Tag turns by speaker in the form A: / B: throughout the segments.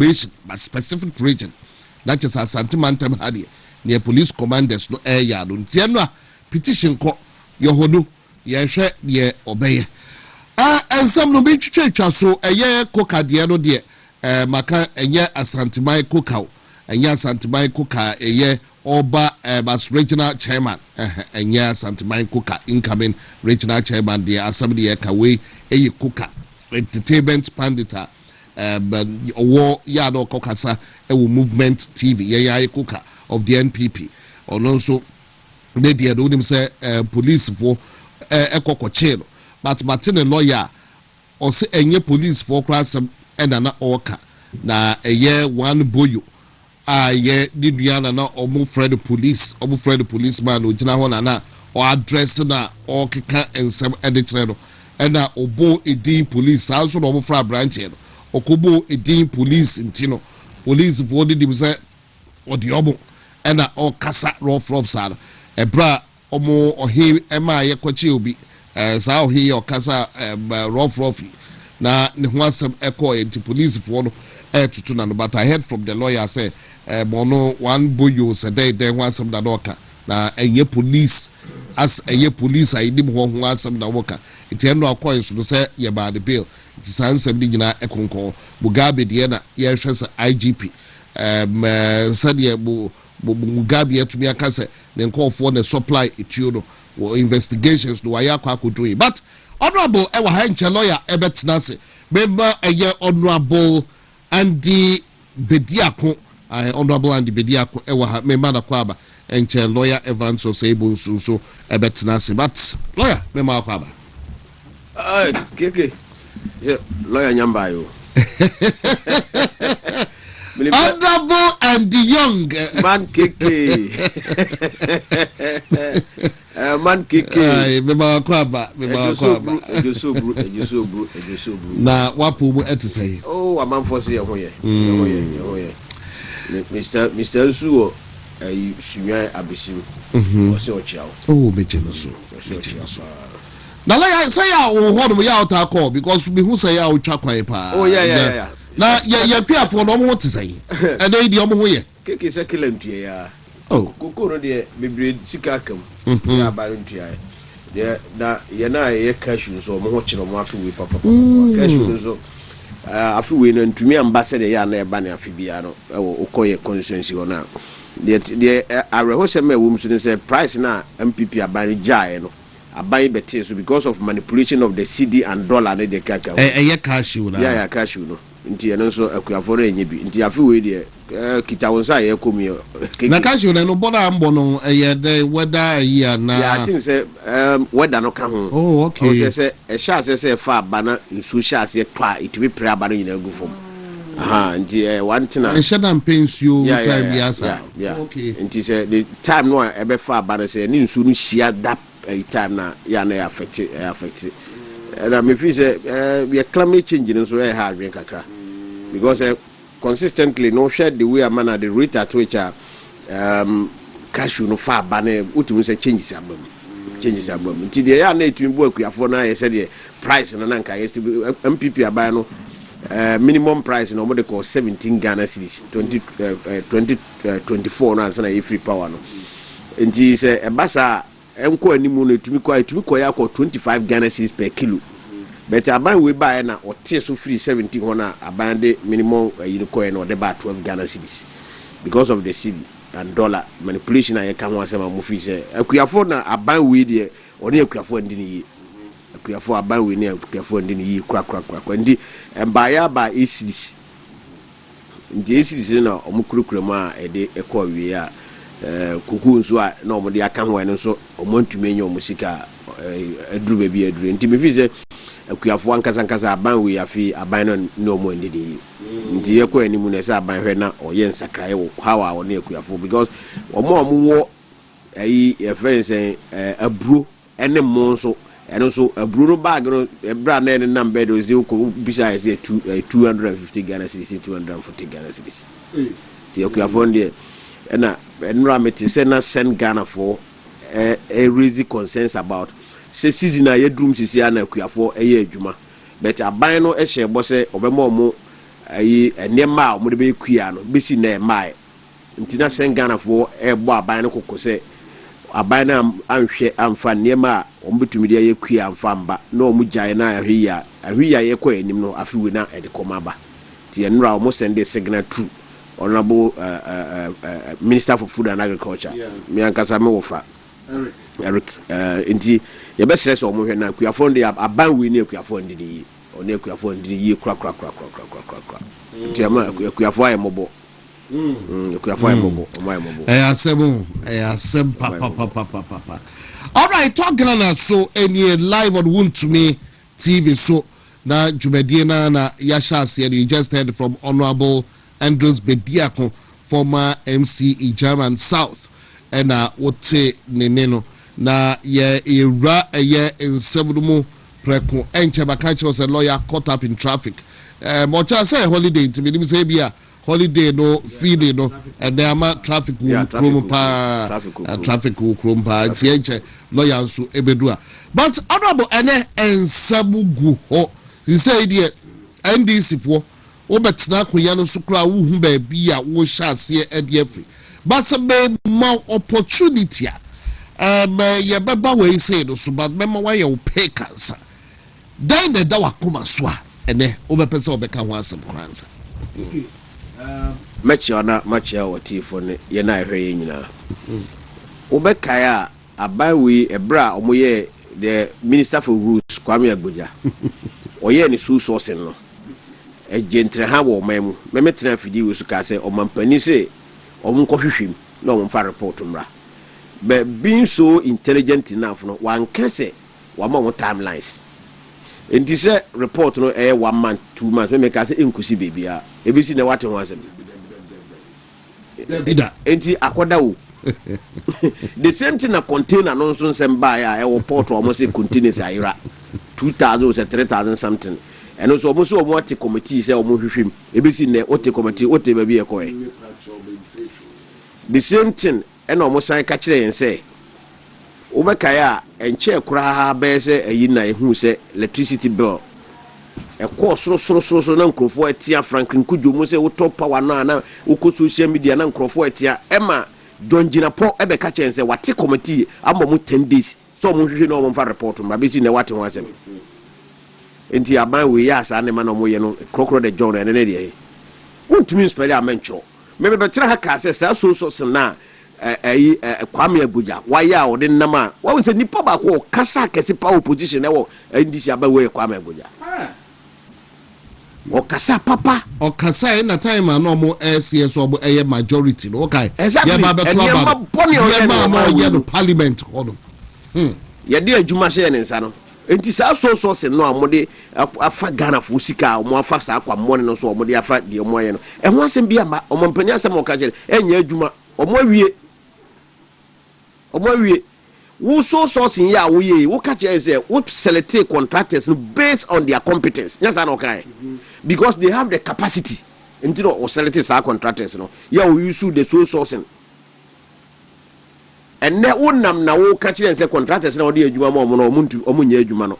A: information but specific region that is Kyeremanteng hadi near police commanders no area no ntia petition ko yehono ye hwe ye obeye ensam no bi twetwa so eye koka de no de maka enye asanteman koka enye asanteman koka eye oba bas regional chairman enye asanteman koka incoming regional chairman de assembly kawe eye koka entertainment pandita owo ya no kokasa ewo movement tv ye koka of the NPP or also they did him say police for ekokoche but Martin lawyer or say enye police for class and na oka na eye one boyo ye diduana na omo friend policeman o gina ho na or address na or keka ensem editre no na obo edin police also no omo fra branch no okobo edin police ntino police for the say odi omo na o kasa rough side ebra omo ohi ema ye kwachi obi sa ohi o kasa rough na ne ho asem ekọ enti police for no tutu na no but I heard from the lawyer say mono one boyo said they ho asem da doka na enye police as enye police ayidim ho asem da woka enti eno akọ so say ye ba the bill enti sansem di nyina ekonko Mugabe de na ye hwe say IGP said ye Mugabe yetumi akase the call for the supply etuno or investigations do aya Kwaku doing but honorable ewa henche lawyer ebetnase member eye honorable Andy Bediako honorable Andy Bediako ewa member na kwaba enche lawyer Evans Osebo so ebetnase but lawyer member kwaba
B: keke lawyer nyamba yo
A: honorable and the young
B: man keke man keke
A: member kwaba na wapo mu etesay
B: oh amanfo se ye hoye Mr. Nsuo sunwa abesim o se o chiao
A: oh mechelo so na la say ya wo hodum ya ota call because we who say ya o twa kwan pa
B: oh yeah
A: na ye piafo no mo tesay e dey di omo ho ye
B: keke se kilantua ya
A: oh
B: kokoro de bebre sika kam ya ba ntua ya na ye na ye cashew so mo ho kire mo afi we papa cashew so afi we na ntumi ambassador ya na e ba na afi bia no okoye constituency ona de areho se ma wo msu say price na MPP aban jae no aban bete so because of manipulation of the CD and dollar na de kaka
A: ye cashew na
B: ya cashew no nti eno so akuafo na enye bi nti afi we de kita wonsa ye komi
A: na cashew na no boda mbo no ye de weather year na
B: ya tin say weather no ka ho
A: oh okay
B: o say e sha say fa bana nsu sha say twa itimi pre abana nyina gu fom aha nti one tina
A: e shada mpensio time yasa
B: okay nti say the time no e be fa abana say ni nsu no hia that time na ya na affect and me feel say we climate change no so e hard wen kakra because consistently no share the way man at the rate at which cashew no fa bana utimi say changes abam nti de ya na etumi bo akuafo na ye say the price no na nka yes MPP aban no minimum price no mo de call 17 Ghana cedis 2024 na say na free power no nti say e basa enko animu no etumi ko ya ko 25 Ghana cedis per kilo but aban we buy na o tie so free 17 ho na aban de minimum coin no de ba 12 Ghana cedis because of the cedi and dollar manipulation I can want some mo fi say akuafo na aban we de oni akuafo ndi ni yi akuafo aban we ni akuafo ndi ni yi kwa ndi mbaya ba cedis ndi cedis na omukurukura mu a ede ekọ wi a kuku nso a na omode aka ho ene nso omontumi enye omusika aduru ba bi aduru nti me fi say akuafo ankasa aban we afi aban no mo ndidi nti ye ko animu na say aban hwe na oye nsakrae wo how a wona akuafo because omo wo ayi ye friend say aburo ene mo nso eno so aburo bag no ebra na ene number do ze ko bisa say 250 Ghana cedis 240 Ghana cedis ti akuafo ndie na enra meti say na send Ghana for raise concerns about say season na ye drum sisi na akuafo eye adwuma but aban no ehye bo say obema omo ayi enema mo de be kuia no besi na mai ntina sengana fo ebo aban no kokose aban na anhwe amfa nema ombetumi de ye kuia amfa mba na omugyae na ahwiya ye kɔ anim no afiwe na ede komaba ti enra omo send signal true honorable Minister for Food and Agriculture me Nkansah me wofa Eric inti ye be stress omo hwe na kuafo de aban we ni kuafo de yi oni kuafo de yi kra ti ama kuafo aye mobo kuafo aye mobo omo aye mobo
A: asem papa. All right, talking on so any live on WONTUMI TV so na jumedina na yasha said you just heard from Honorable Andrews Bediako, former MCE German South, and wote neneno na ye era ye in sebumu preko enche bakachi was a lawyer caught up in traffic. Mocha say holiday to me say bia holiday no feeding no and there are traffic will traffic will krumpa enche lawyer so ebedua. But honorable ene ensabugu ho he say there NDC for obetna koya no sukra wo hu ba bia wo hyase e de afri but some more opportunity ye baba we say no so but mema wa ye wo pay cancer then the dawa koma so a ene obepese obeka ho asem kranza
B: machi wati for ne ye na ehwe ye nyina obeka ya abawi ebra omoye the Minister for Rules Kwame Agboja oye ni su source no ejentre ha wo mamu memetra fidi wo su ka se omampani se omnkɔhwehwem na omfa report mra be being so intelligent enough no wan kase wa ma timelines enti se report no 1 month 2 months me ka se enkusi bebia ebisi na wate ho asem enti akoda wo the same thing na container no so nsem ba ya port o mo se containers ayira 2000 or 3000 something and also almost what the committee say omo hwehwem ebisi na ote committee ote ba bi e koy the same thing and almost san ka kire yen say obeka ya enche kura ba se ayi na ehu se electricity bill e ko soro na nkrofo etia Franklin Kudwomo se wo top power no na wo social media na nkrofo etia ema John Jinapo ebe ka kire say what committee ambo 10 days so omo hwehwe na omo fa report ma besi na wate ho asem enti aban we ya asa ne ma no moye no krokro de John ene ne de wontumi spell amencho me be betra ha ka se sa so na Kwame Agboja wa ya o de nama wa won se nipa ba ko kasa kese pa opposition e wo ndisi aban we Kwame Agboja o kasa papa
A: o kasa na time na mo LCS o eye majority no okay
B: ya
A: ba be to about ya ma no ye no parliament hono
B: ya de adwuma hye ne nsa no enti sa so se no amode afa Ghana fo sika o mo afa sa akwa mo ne no so o mo de afa de mo ye no e ho asem bia ma o mo mpani asem o ka kire enya adwuma o mo awie wo so sin ya wo ye wo ka kire say wo select contractors based on their competence yes and okay because they have the capacity enti no o select sa contractors no ya wo use the so sourcing and ne wonam na wo ka kire say contractors na wo de adwuma ma no omo nya adwuma no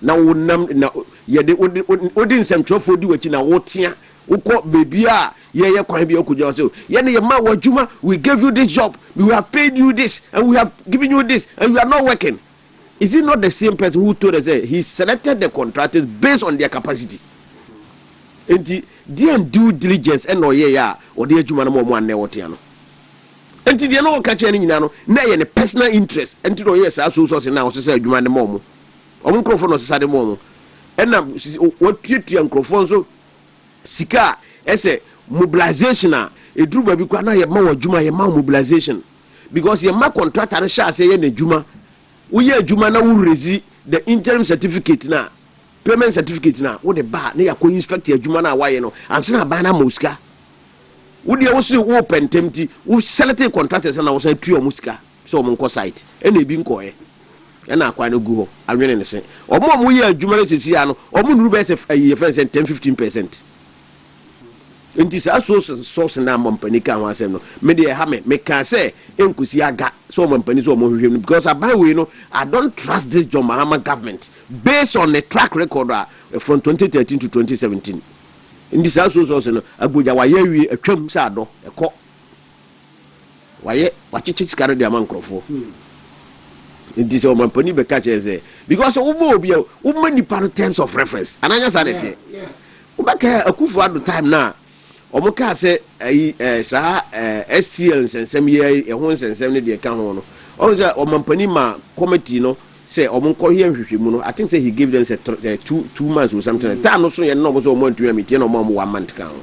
B: na wonam na ye de odi nsɛmtwerɛfo di wachi na wo tea wokɔ bebia ye kwan bi okugya so ye ne ye ma wadwuma we gave you this job we have paid you this and we have given you this and you are not working. Is it not the same person who told us that he selected the contractors based on their capacity and the due diligence and no ya or the adwuma no mo anne wote ano enti de no ka kye ne nyina no na ye ne personal interest enti do yes so na wo se adwuma ne mo nkrofo no se de mo ena wotuatua nkrofo so sika ese mobilization a eduru ba bi kwa na ye ma wadwuma ye ma mobilization because ye ma contractor sha se ye na adwuma wo ye adwuma na wo rezi the interim certificate na payment certificate na wo de ba na ya ko inspect adwuma na wa ye no anse na ba na mosika wo de wo se wo pentemti wo select contractors na wo san tuo mosika so mo nko site ena ebi nko ye ena akwa na gu ho anwene ne se omo ye adwuma na sesi ya no omo nuru be se ye friends 10-15%. Enti sa source na mompani ka ho asem no me de ha me ka say enkusi aga so mompani so mo hwehwem because abai we no I don't trust this John Mahama government based on the track record from 2013 to 2017 ndi sa so no agoja waye wi atwam sa do ekọ waye wachichi sikare de amankrofo ndi se o mampani be catch say because wo obi wo many terms of reference ananya sanete wo baka akufu ado time na omo ka say sa STL sensem ye ho sensem ne de ka ho no o say o mampani ma committee no say omo ko here hwehwemu no I think say he gave them say 2 months or something time no so ye no go so omo ntumi meeting no omo 1 month ka ho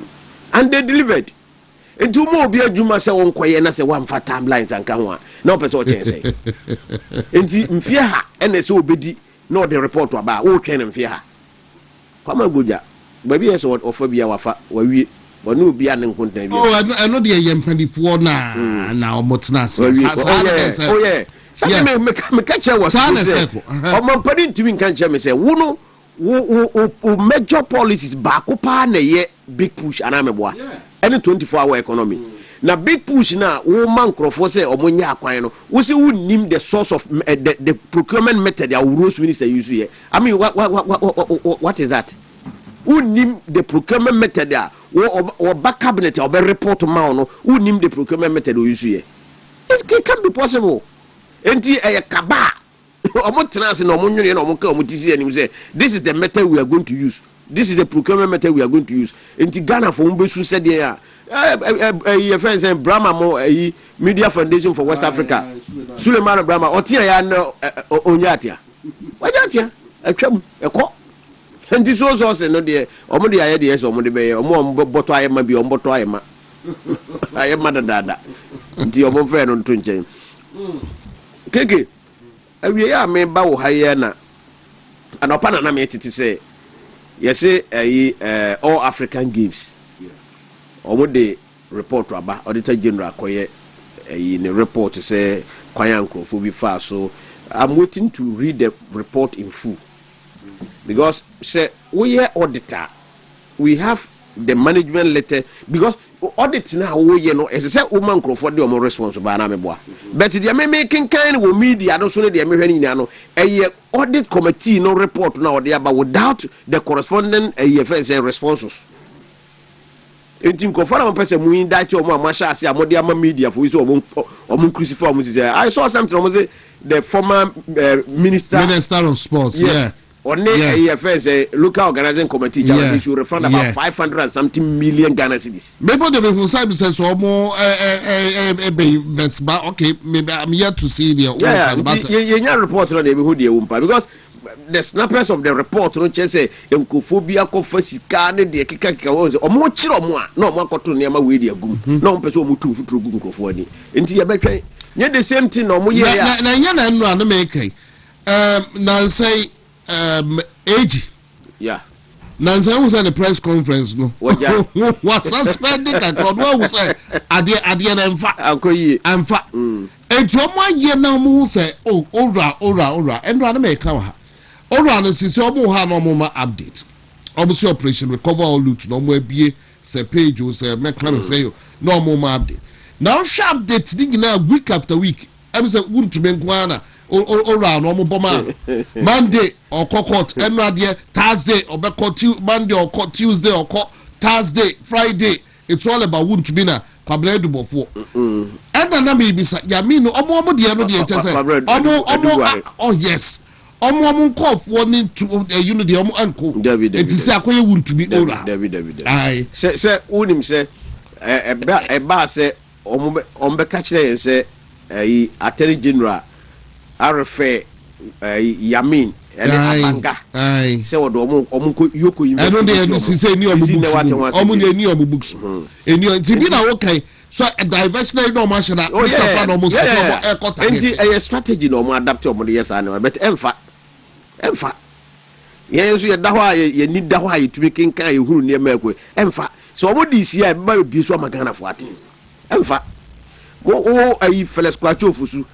B: and they delivered. Etu mo obi adwuma se won koye na se wamfa timelines anka ho a na opese o chen se enti mfie ha ene se obedi na the report aba wo twen mfie ha kwama goja baby yes ofa bia wafa wawie wonu obi ane nkontan bia
A: eno de ye mpanifo na omotena se
B: oh yeah say me catch was o mampani ntimi nkan che me se wo no wo major policies ba ko pa na ye big push anameboa any 24-hour economy. Now big push now, woman crofo say omonya akwan no. We say who name the source of the procurement method that Rose Minister use here. I mean what is that? Who name the procurement method there? Or back cabinet or report man no. Who name the procurement method we use here? It can be possible. Enti kaba. Omo trans no omo nyo no omo ka omo tisi anim say this is the method we are going to use. This is the procurement method we are going to use. Enti Ghana for umbesu said there. Your friends and Brahma mo Media Foundation for West Africa. Suleiman Brahma otia ya no onyatia. Wajatia atwam ekọ. Enti so say no de omo de aye de yes omo de be omo boto aye ma bi omo boto aye ma. Aye ma dada. Enti omo fe no nto nchen. Keke. Awie ya me ba wo haye na. Anopa na me titi say yes all African Games. Omo de report aba Auditor General koye in the report say Kwanya Nkrofo bi fa so I'm waiting to read the report in full because say we are auditor we have the management letter because audit now we no as say woman Nkrofo de omo responsible na meboa but the making kind wo media no so ne de me hwani nya no audit committee no report na ode aba without the corresponding FNC responses. Enti nkofara mo pese mu indite omo amasha ase amode ama media for so omo crucify omo say I saw something omo say the former minister
A: of sports
B: yes, on the FNC local organizing committee they should refund about 500 and something million Ghana cedis. Maybe
A: the people say so omo invest ba okay maybe I'm here to see the
B: but you report on the who dey umpa because the snappers of the report no say enkophobia kofa sika ne de kika wo say omo chire omo a na omo akoto ne ma we de agum na omo pese omo tu futuro gu nkrofo ani enti ye betwen nye the same thing na omo ye ya
A: na nya na anu anu make na say age
B: yeah
A: Nkansah was at the press conference no was suspended and no say ade na mfa
B: akoyi
A: amfa enti omo ye na omo say oh ora endo anu make ha ora no sisi omo ha no omo update omo say operation recover all loot no omo abie say page o say me kan say no omo update now sharp date dig na week after week am say WONTUMI nkwana ora no omo boma Monday or court eno ade Thursday or be Monday or Tuesday or Thursday Friday it's all about WONTUMI na kwabena dubofo ena na me bisa ya me no omo de no de tese omo oh yes omo nkofo ni to you know the omo anko it is akoye WONTUMI ora
B: David ai se unim se eba se omo be ka kire yen se Attorney General RFA Yamin ele abanga se wodo omo ko yoko
A: invest I don't dey say ni omo ni omo books eni tibi na wo kai so a diversionary no man shana Mustafa no mo so e
B: target enti strategy no mo adapt omo de yes and but emfa ye so ye da ho a ye ni da ho a ye tumi kenkan ye hunu ne ma ekwe emfa so omo di si a ba bi so magana fo ate emfa wo ayi Felix Kwaku ofusu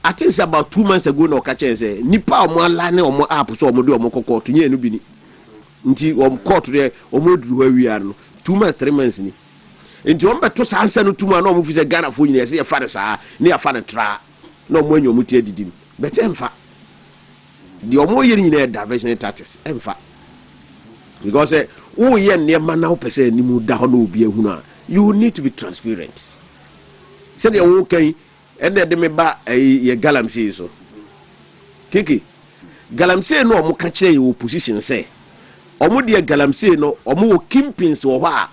B: I think it's about 2 months ago no catch say nipa omo ala ne omo app so omo de omo kokko to nya enu bi ni nti omo court de omo duru ha wi no 2 months 3 months ni nti omo beto sansa no tuma na omo fi se Ghana fo nyina se ye fa de saa ne ya fa de tra na omo anyo omo tie didim but emfa di omo ye nyina diversion tactics emfa because oh yeah near now person ni mu da ho no obi ehunu a you need to be transparent said you okay and de me ba ye galamsey so kiki galamsey no omo ka kire ye opposition say omo de galamsey no omo wo kimpins wo ho a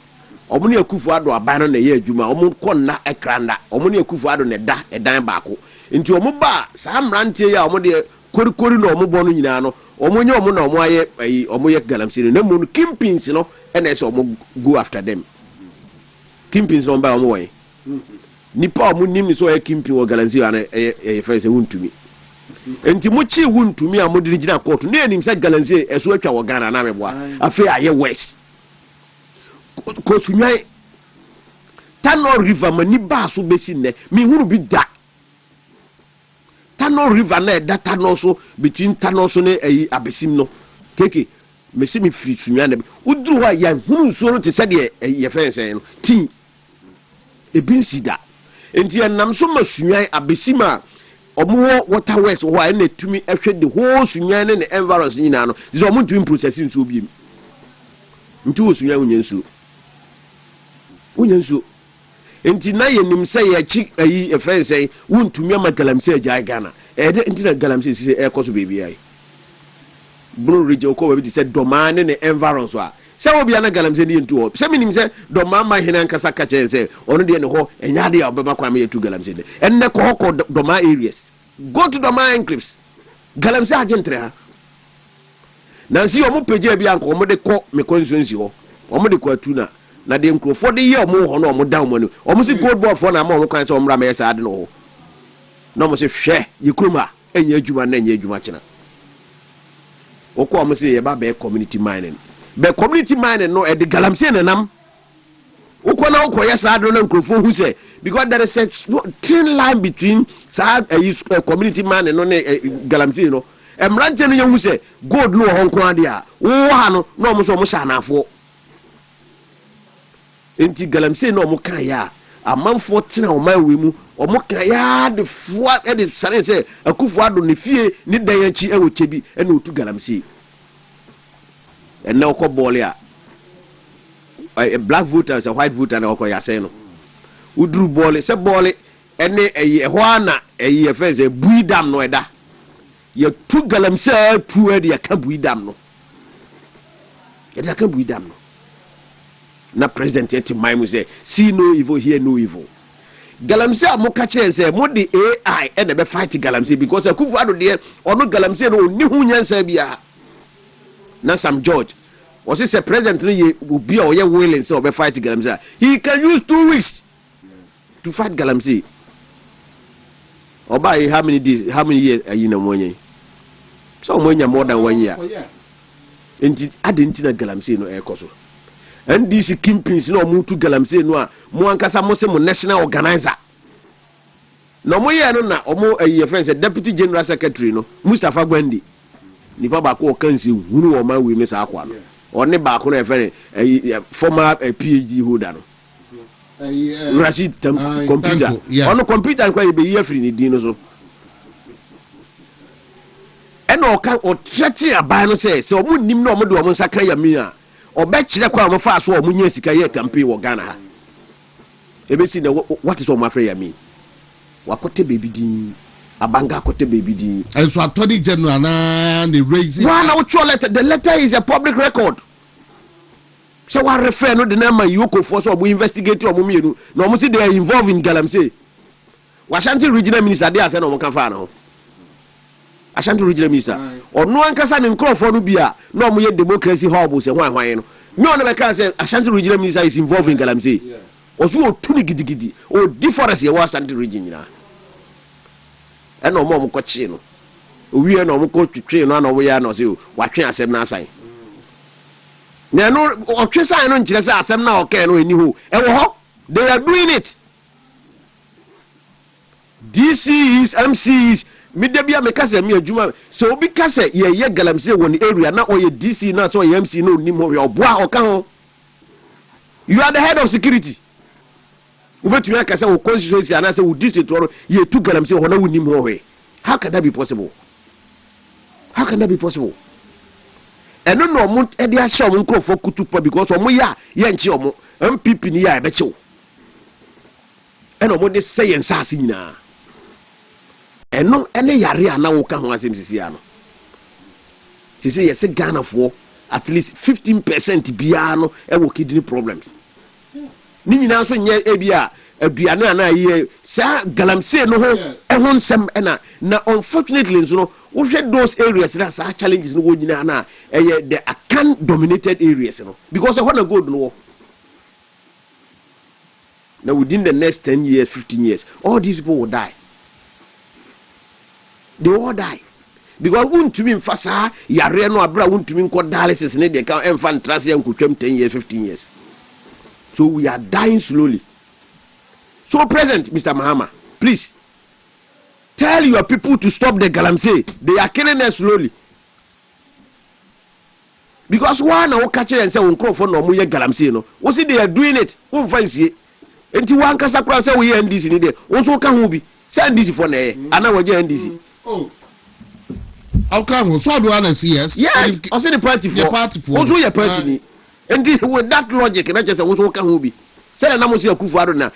B: omo ne akufu ado aban no na ye adwuma omo konna ekranda omo ne akufu ado ne da edan baako nti omo ba sa mrantie ya omo de korikori no omo bo no nyina no omo nya omo na omo aye omo ye galamsey na mu kimpins no ena say omo go after them kimpins no ba omo way nipa omo nim ni so ye kimpin wo galamsey ana e fa say wontumi enti mo chi wontumi a mo de gina court na enim say galamsey eso atwa wo Ghana na meboa afi aye west ko sunwai Tano River mani ba so besi ne mi hunu bi da Tano River na da Tano so between Tano so ne abesim no keke mesi mi free sunwa na uduru ha ya hunu so no te se de ye fense no ti ebin sida enti enam so ma sunwa abesim a omo water west ho a na tumi ehwe de ho sunwa ne environs nyina no ze omo tumi processing so biem nti wo sunwa unyenso enti na yenim se ye chi efense wontumi ama galamsey agya Ghana enti na galamsey sise ekoso bebi ai bro region ko we bi se domane ne environs a se wo bia na galamsey ne ntu ho se minim se doma ma hena Nkansah ka che se ono de ne ho enya de obeba kwa ma yetu galamsey de enne ko ko doma areas go to doma enclaves galamsey agentre ha na si omo peje bia nko omo de ko me constituency ho omo de ko atuna na de nkrofo de ye omo ho na omo down mo no omo si gold ball for na ma omo kan so omra ma yesa ade no ho na omo se hwe ye kuruma enya adwuma na enya adwuma kina okọ omo se ye ba be community mining no e de galamsey na nam okọ na okọ yesa ade no nkrofo hu se because there is a thin line between sa community mining no ne galamsey no emrante no ye hu se gold no ho nko ade a wo ha no na omo so omo sha nafo enti galamsey no omo kan ya amanfo tena oman we mu omo kan ya de foa e de sare se akufu ado ne fie ni dan achi e wo chebi e na otu galamsey enne okọ bole a black voters a white voter na okọ ya se no uduru bole se bole ene ho ana ye fense buidam no eda ye tu galamsey tu e de ka buidam no e de ka buidam no na president yet maimu say see no evil hear no evil galamsey amoka kire say mo de AI e na be fight galamsey because akufu ado de ono galamsey no ni hu nyansa bia na Sam George was say president no ye obi o ye willing say o be fight galamsey he can use 2 weeks to fight galamsey oba how many days how many years ayi na monye so monye more than 1 year enti adenti na galamsey no e koso NDC kimpins no mutu galamsey no a mo Ankasa mo se mo national organizer no mo ye no na omo friends deputy general secretary no Mustafa Gwandi nipa ba ko kansi hunu o man we me sa akwa no oni ba ko na former PhD holder no Rashid computer ono computer kwa be ye free ni din no so eno ka o threaten aban no say o mo nim no o mo de o mo sakra ya mina obe kire kwa mo fa so o munya sika ye campaign wo Ghana ha ebesi na what is o mafre ya mi wakote baby din abanga kote baby din
A: and so attorney general na the raises
B: one out letter the letter is a public record so what refer no the name you ko for so we investigate o mo mienu na o mo see they are involved in galamsey Ashanti regional minister dey ase na o mo kan fa na ho Ashanti regional minister ono Ankasa ne nkrofo no bia na o mo ye democracy hub se hwan no me on be kan say Ashanti regional minister is involved in galamsey oso o tuni gidigidi o deforest ye wa Ashanti region nyina e na o mo ko chi no o wi e na o mo ko twetwe no na o ya na o se wa twe asem na asan na no o twe san no nkire say asem na o kan no eni ho e wo ho they are doing it DCs MCs midabia me kase me adwuma so obi kase ye galamsey won area na oye DC na so ye MC na onim ho ye oboa oka ho you are the head of security ubetumi akase wo constituency ana se wo district oro ye tu galamsey ho na wonim ho he how can that be possible ɛno na ɔmo ɛde ahyɛ ɔmo nkurɔfoɔ kutupa because ɔmo yɛ a yɛnkye ɔmo MPP ni yɛ a ɛbɛkyew ɛna ɔmo de sɛ yɛn nsaase nyinaa ɛno ɛne yare a na woka ho asɛm sisi ano sisi yɛsɛ Ghanafoɔ at least 15% biara no ɛwɔ kidney problems ni nyinaa nso nyɛ ebi a aduane ana yɛ saa galamsey no ho ɛho nsɛm ɛna na unfortunately nso no wohwɛ those areas na saa challenges no wɔ nyinaa na ɛyɛ the Akan dominated areas no because ɛhɔ na gold no wɔ. Now within the next 10 years 15 years all these people will die. They all die because wontumi mfa saa yare no abra wontumi nkɔ dialysis ne de ka ɛmfa ntrase nkotwam 10 years 15 years. So we are dying slowly. So President Mr. Mahama, please tell your people to stop the galamsey. They are killing us slowly. Because one na catch and say unko for no moye galamsey no. What see they are doing it? Won fancy. Enti wan kasa kra say we NDC ni there. Won so ka ho bi. Say NDC for na ana waje NDC.
A: Oh. How come so do I see yes?
B: Yes, I say the party for. Also your party ni. Enti with that logic na just won so ka ho bi. Say na mo say Akufo-Addo na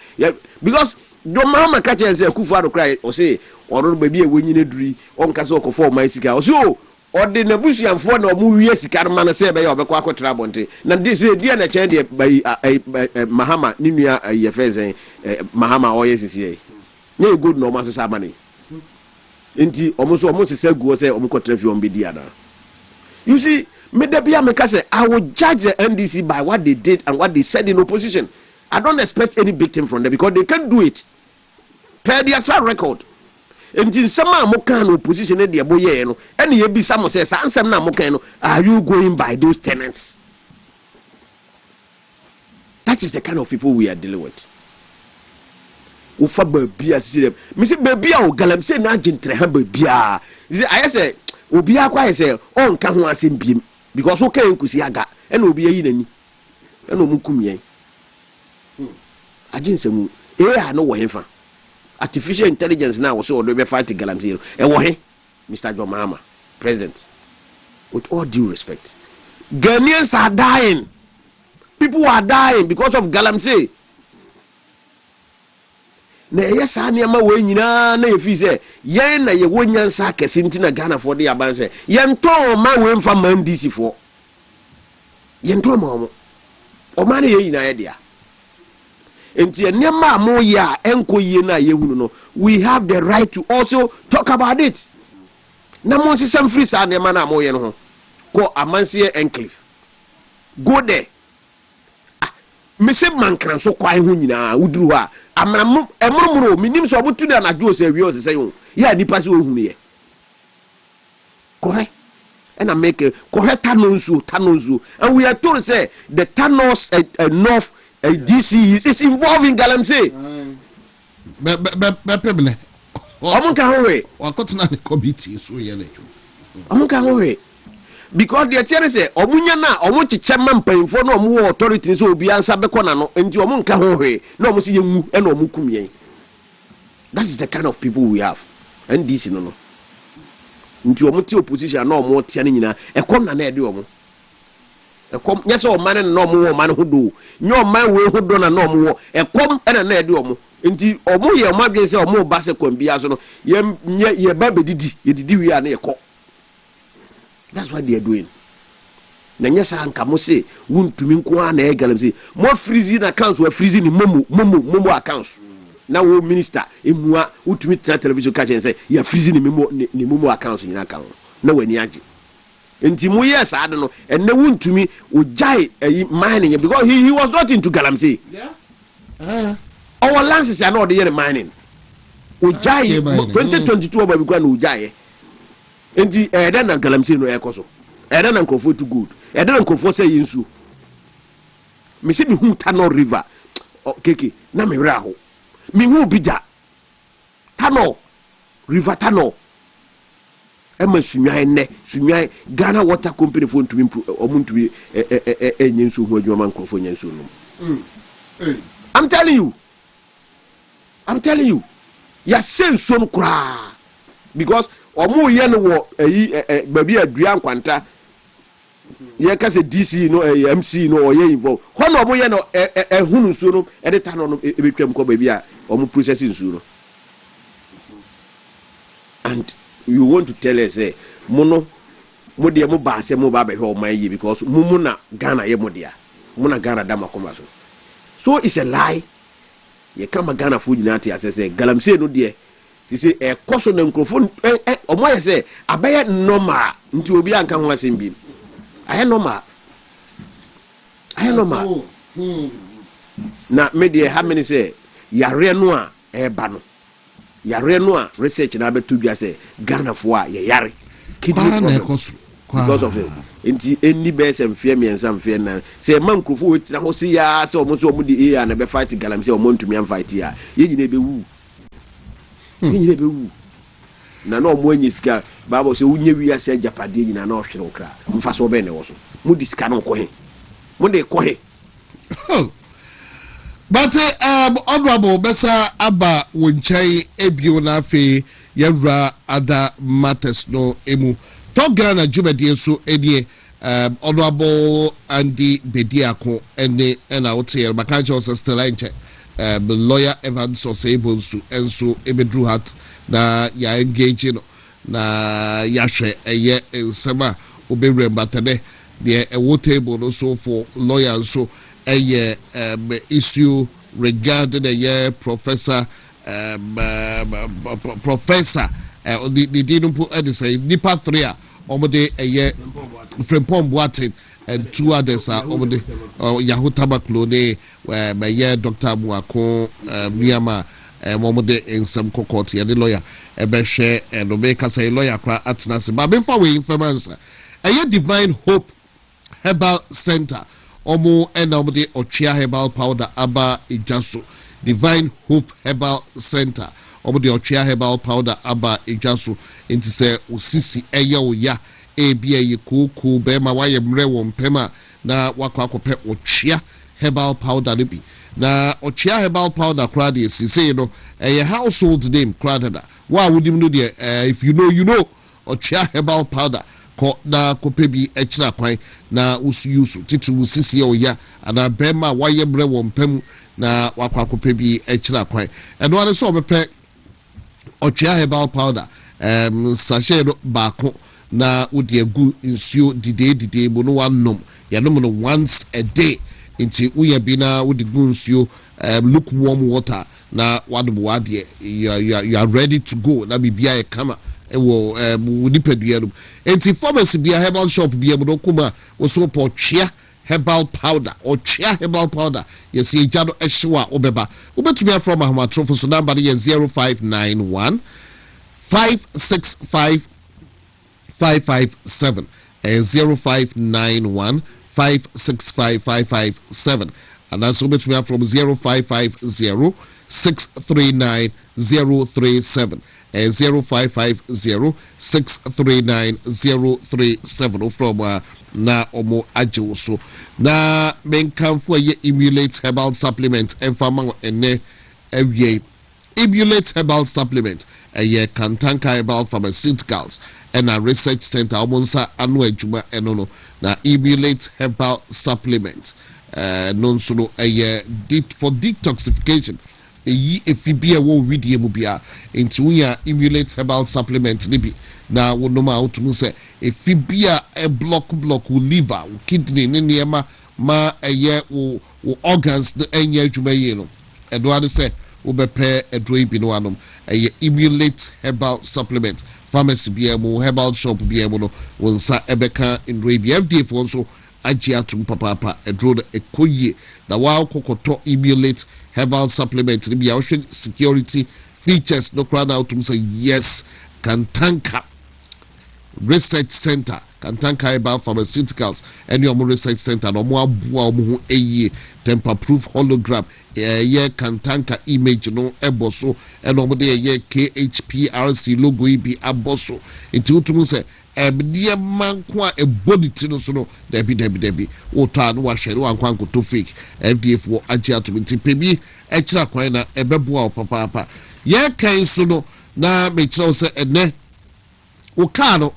B: because John Mahama catch and say Akufo-Addo cry or say or baby e wenyi na duri on kasa okofo man sika. So or the Nebusianfo na omu wie sika ma na say be ya obekwa akotra bonte. Na dey say dia na chen dey by Mahama ni nua ye fence Mahama oye sisi. Na good no ma sesa mani. Enti omo sesa guo say omo kotra fi on be dia na. You see, me dey bia me ka say I will judge the NDC by what they did and what they said in opposition. I don't expect any victim from them because they can't do it. Per their track record. And in some kind of position in the boy, no, and you be some says, answer now, are you going by those tenants? That is the kind of people we are dealing with. Ufa baby, I see them. Missy baby, or galam say, not gentle, baby. I say, Obia quite say, on can one sim beam because okay, Kusiaga, and Obia in and Omukumye. Ajinsemu AI no wo hefa artificial intelligence now so do be fight galamsey e wo he Mr. John Mahama president with all due respect Ghanaians are dying, people are dying because of galamsey na yes aniama we nyina na yefi se yen na ye wonyansa kese ntina Ghana for the aban se yen to ma we mfa man DC for yen to ma o ma na ye nyina ye dia. Enti enema mo ya enko ye na ye hunu no we have the right to also talk about it. Na mo se some free sa enema na mo ye no ho ko amanse enclave go there me se mankran so kwai ho nyina uduru ha amram emromro minim so obutu da na jo se wi o se say o ya nipa se ohunu ye ko he na make ko he tanonzu and we are told say the Thanos north DC is involved in galamsey.
A: Bepebne.
B: Omunka howe.
A: Wakotuna the committee so yele.
B: Omunka howe. Because the tiare say omunya na omu chichema mpanyimfo na omu authority so obi ansa beko na no enti omunka howe na omu se yemu e na omu kumyen. That is the kind of people we have. And this no. Nti omu ti opposition na omu tia nyina ekom na ede omu. Ekom nyese o man na omu wo man hodo. Nyo man we hodo na omu wo. Ekom na ede omu. Nti omu ye omu adwen se omu ba se kwambia so no ye ba bedidi ye didi wi na ekọ. That's what they are doing. Na nyesa anka mo se wontumi nko na e galamsey. Mo freeze na accounts we freeze ni momo accounts. Na wo minister emua wotumi tra television ka chen say ya freeze ni momo accounts nyina kan. Na wani age. Enti mo yes ade no enne wontumi ojai mining because he was not into galamsey. Yeah. Our lands are not the mining. Ojai 2022 oba kwa na ojai. Enti eden na galamsey no ekoso. Eden na nkofo too good. Eden na nkofo say yinsu. Me se me hu Tano River. Keke na me wra ho. Me hu bida. Tano River Tano. Ema sunyan Ghana Water Company for ntumi omuntumi enyensu hu adwuma nkofo nyensu no. I'm telling you. Ya senso no kra because omu ye no wo baby adua nkwanta ye ka se DC no MC no or ye involve ho no mo ye no hunu nsuo no e ta no e betwam ko ba bi a omo processing nsuo no. And you want to tell us mo de mo ba se mo ba be hwe o man yi because mo na Ghana ye mo dia mo na Ghana da makoma so it's a lie. Ye kama Ghana fu nyina ate asese galamsey no de ti say koso na microphone omo ye say abaye normal nti obi anka ho asem bi aye normal na me de ha many say yare no a ba no yare no a research na betu bia say Ghana fo a ye yare kidney problem because of it enti any best and fear me and some fear na say man krofo we tira ho see ya say omo so omo di na be fight galam say omo ntumi am fight ya ye nyina be wu na no omo anyi sika baba say unye wi ase japade nyina na ohwere okra mfa so be ne wo so mu di sika no ko he mu de ko he.
A: But honorable Bessa Abba Wunchai Ebio Nafe Yara other matters no emu. Talk Ghana Jumedi so Edie honorable Andy Bediako and out here Makanjo Stelanche lawyer Evans was able to and so Ebedru hat na ya engaging na yashe eye sema obere batane the a table no so for lawyers so a issue regarding a professor the didn't put say nipa 3 omode a Frempong Boateng and 2 others are omode Yahoo Tabaklo ne where Dr. Muako Miyama omode in some court the lawyer ebe share and omeka say lawyer kra atnase but before we informants a Divine Hope Herbal Center Omo and omode Ochia Herbal Powder Aba Ijaso Divine Hope Herbal Center Omode Ochia Herbal Powder Aba Ijaso inti se usisi eya oya ebia ye kuku bema waye mre wo mpema na wakwa akopɛ Ochia Herbal Powder ne bi na Ochia Herbal Powder crowd is say no a household name crowd wa wodim no de if you know Ochia Herbal Powder ko na kopɛ bi ekira kwan na usu titu usisi oya ana bema waye mre wo mpem na wakwa akopɛ bi ekira kwan eno ane so obepɛ Ochia Herbal Powder sachet baako na udi egu nsuo dide bo no wanom yanom no once a day inti uye bi na udi gu nsuo lukewarm water na wadom wade you are ready to go na bibia e kama ewo wudi pedua no inti pharmacy bia herbal shop bia mo kuma wo so po Ochia Herbal Powder Ochia Herbal Powder yes ye jado ehwa obeba obetumi from ahmatrofo so number ye 0591 565 557 0591 565 557 and that's from 0550 639 037 0550 639 037 from na omo ajo so na menkamfo ye Emulate Herbal Supplement enfama ene awie Emulate Herbal Supplement a Kantanka Herbal Pharmaceuticals and a research center omonsa anu adwuma eno na Emulate Herbal Supplement non solo for detoxification efibia wo widie mu bia enti unya Emulate Herbal Supplement nibi na wonoma utumi se efibia block liver kidney ne niema ma wo organs the enya adwuma yi no edo ade se ubepe edroi bi no anom Emulate Herbal Supplement pharmacy biemu herbal shop biemu no wonsa ebeka ndroi bi FDA for so agiatum papa edro ekoye na wa kokoto Emulate Herbal Supplement ni bia security features no crowd out to say yes Kantanka Research Center Kantanka Herbal Pharmaceuticals and your research center no mo abua mo eye temper proof hologram ye Kantanka image no eboso and no de ye KHPRC logo ibi aboso into to say dear man kwa a body tino so no debi ota no wa hwere wan kwan to fake FDF wo agya to ntipebi ekira kwan na ebeboa papa ye kan so no na me kira se ene wo ka no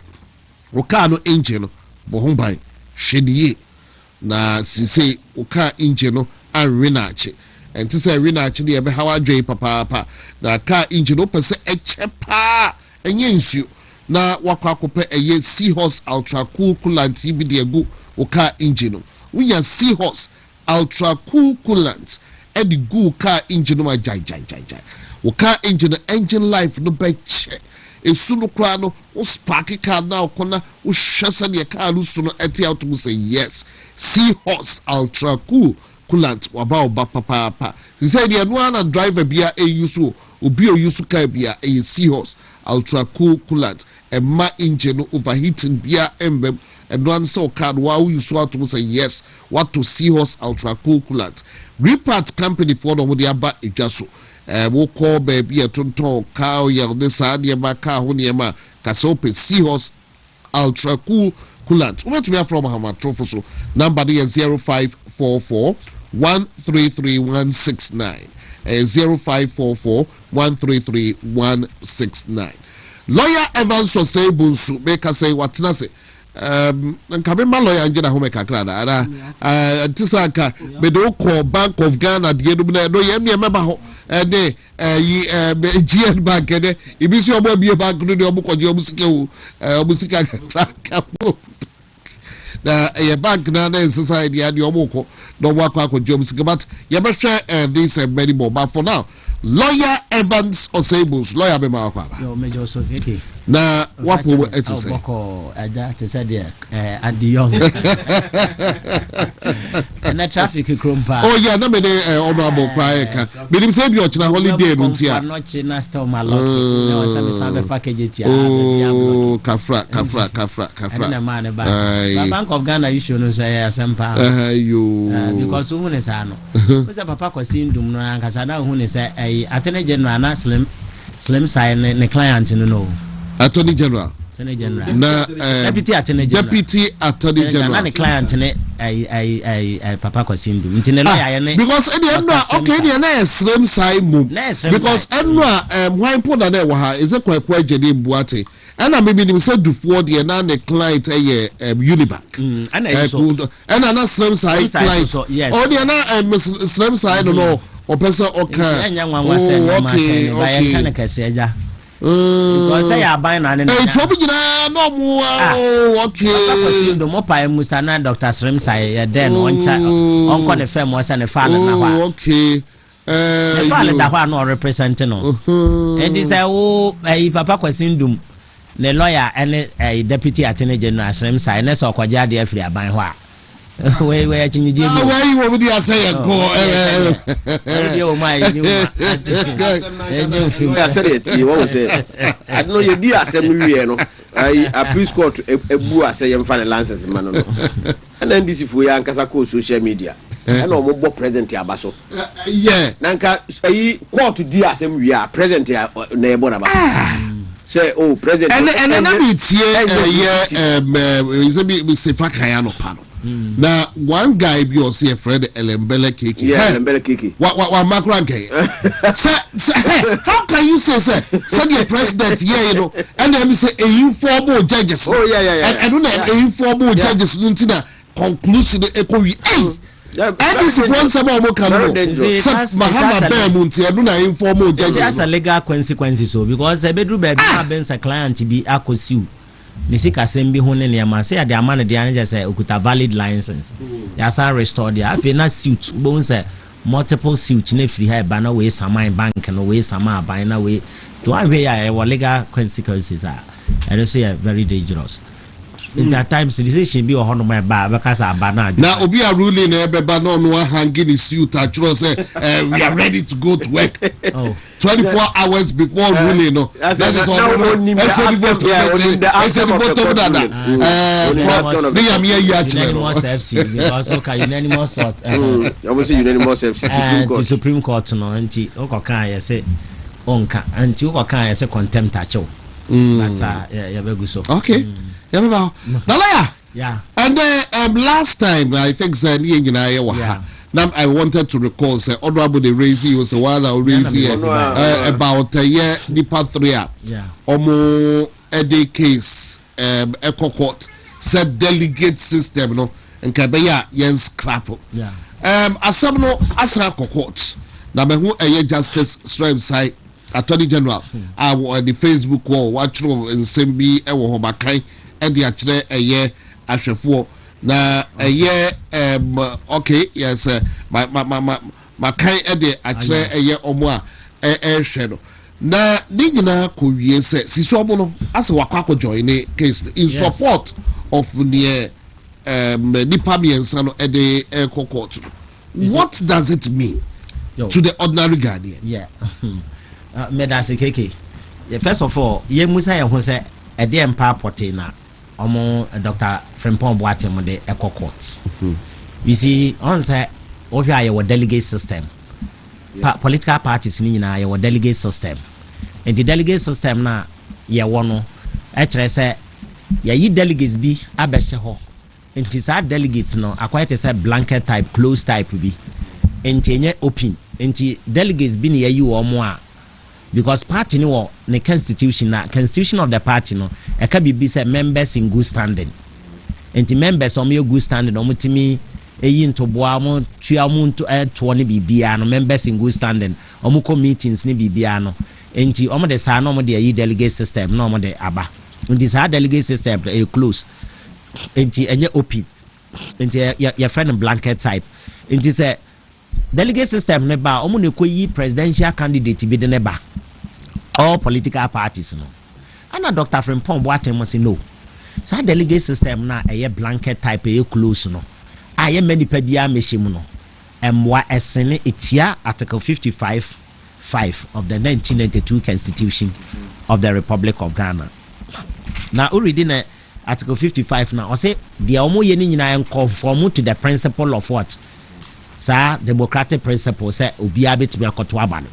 A: engine no bo ho ban hwedie na sise uka engine no anwe na ache enti say we na ache de be hawa dwe papa na car engine no pese eche pa enye nsuo na wakwa akopɛ eye Seahorse ultra cool coolant bi de egu uka engine no unya Seahorse ultra cool coolant edi gu car engine no ma jai uka engine life no be che esu no kra no o spark car na okona o hwese de car no so no eti out to say yes Seahorse ultra cool coolant waba papa she say the no na driver bia e use obi o use car bia e Seahorse ultra cool coolant e ma engine no overheating bia embem and one so card wow you so to say yes what to Seahorse ultra cool coolant repart company for no de aba edwaso wo call baby a tonton car ya de sa de ma car ho ne ma ka so pe Seahorse ultra cool coolant we to be from Hamatrofo so number is 0544 133169 0544 133169 lawyer Evans Osebunsu make us say what na say nkabe ma lawyer nje na ho make akra na ara antisaka be do call Bank of Ghana de no no ye me meba ho de GN bank de ibisi obo bie bank no de obo koje obo sika ka na ye bank na society and your moko no work job but ye be share this many more but for now lawyer Evans Osebus lawyer be ma kwa
C: yo mejo so keke
A: na wapo etise
C: boko ada te said there at the young na traffic krompa
A: oh yeah na me dey honorable cry ka me dim say bi o china holiday no ntia
C: no china still my luck na wasa me sabe package tia
A: oh kafra
C: na man ba Bank of Ghana issue no say asempa
A: yo
C: because who ne say no we say papa kwasi ndum no ankasa na who ne say attorney general na slim side ne client no
A: Attorney General na
C: deputy attorney general na the client ne papa kwasindu ntine lawyer ne
A: because any okay dey na slim side move because why put na wa ha is Kwaku agede buate and maybe them say dufuo dey na the client Unibank
C: and
A: na slim side client oh dey na slim side no o person okay
C: because say ya ban na ne
A: trouble gina no mo okay
C: because ndo mo pa musana Dr. Srim say then on the firm was and fall na ho
A: okay
C: the fall da ho no represent no and this papa kwasindum the lawyer and deputy attorney general Srim say na so kwaja de afri aban ho a we chinyi je bi
A: we wo bi asay go
C: e o mai ni we
B: asay ti wo say I know you di asem wie no a police court ebu asay yem fa license man no and then this for ya Nkansah ko social media and o mo bo president abaso
A: yeah
B: nanka court di asem wie a president na e bo na ba say oh president
A: and na bi tie is be sefa kaya no pa no na one guy be or say Fred Elembele Keke
B: Elembele Keke
A: wa makranke say how can you say the president here you know and then say informal judges
B: oh yeah
A: and don't informal judges ntina conclusion ekowi and this is one some more can Mahama Bemunti and na informal judges
C: that's a legal consequences so because a bedroom baby ben's a client be akosiu Nisika sembi hone ne ma say the amana de anja say okuta valid license ya sa restore there afi na suit bon say multiple suit na free here ba na we saman bank no we sama ban na we to an we ya legal consequences are and so very dangerous in that times decision be on my ba because abana
A: na obi a ruling na ebe ba no no hanging the suit actually say we are ready to go to work 24 hours before ruling no that is all
C: unanimous Supreme Court no anti okoka ya say onka anti okoka ya say contempt acho but ya begu so
A: okay yeah and then last time I think now I wanted to recall say honorable the raise was a while raise about a year the part 3 omo a day case eco court said delegate system no nka be ya yen scrap
C: yeah
A: asam no asra court na me hu justice Srem Sai Attorney General the Facebook wall watchro nsem bi e wo hobakan e de akire ahwefo na okay yes my kind e de akire omo a hwe no na ni nyina ko wie se sisi omo no ase wakwa join case in support of the nipa miensa no e de court. What does it mean to the ordinary Ghanaian?
C: Yeah. Medasi keke. First of all, ye musa ye ho se e de empa porte na omo Dr. Frimpong Boateng mo de eco court. You see on say o hwa ye delegate system. Political parties ni nyina ye delegate system. And the delegate system na ye wono e kire se ye yi delegates bi abehye ho. Enti sa delegates no akwai say blanket type closed type bi. Enti enye open. Enti delegates bi ni ye yi wo mo a because party ni wo the constitution of the party no e ka bibi say members in good standing. Enti members o me good standing o mutimi eyi ntoboa mo tua mo to ne bibia no members in good standing o mo meetings ne bibia no enti o mo de sa no mo de yi delegate system no mo de aba enti sa delegate system e close enti enye open enti your friend blanket type enti say delegate system ne ba o mo ne koyi presidential candidate bi de ne ba all political parties no ana Dr. Frimpong Boateng mo say no sa delegate system na eye blanket type e close no aye many pedia mehim no emwa esene etia article 55(5) of the 1992 constitution of the Republic of Ghana. Now already na article 55 now o say the omo ye ni nyina conform to the principle of what sa democratic principle say obi abetimi akoto aba no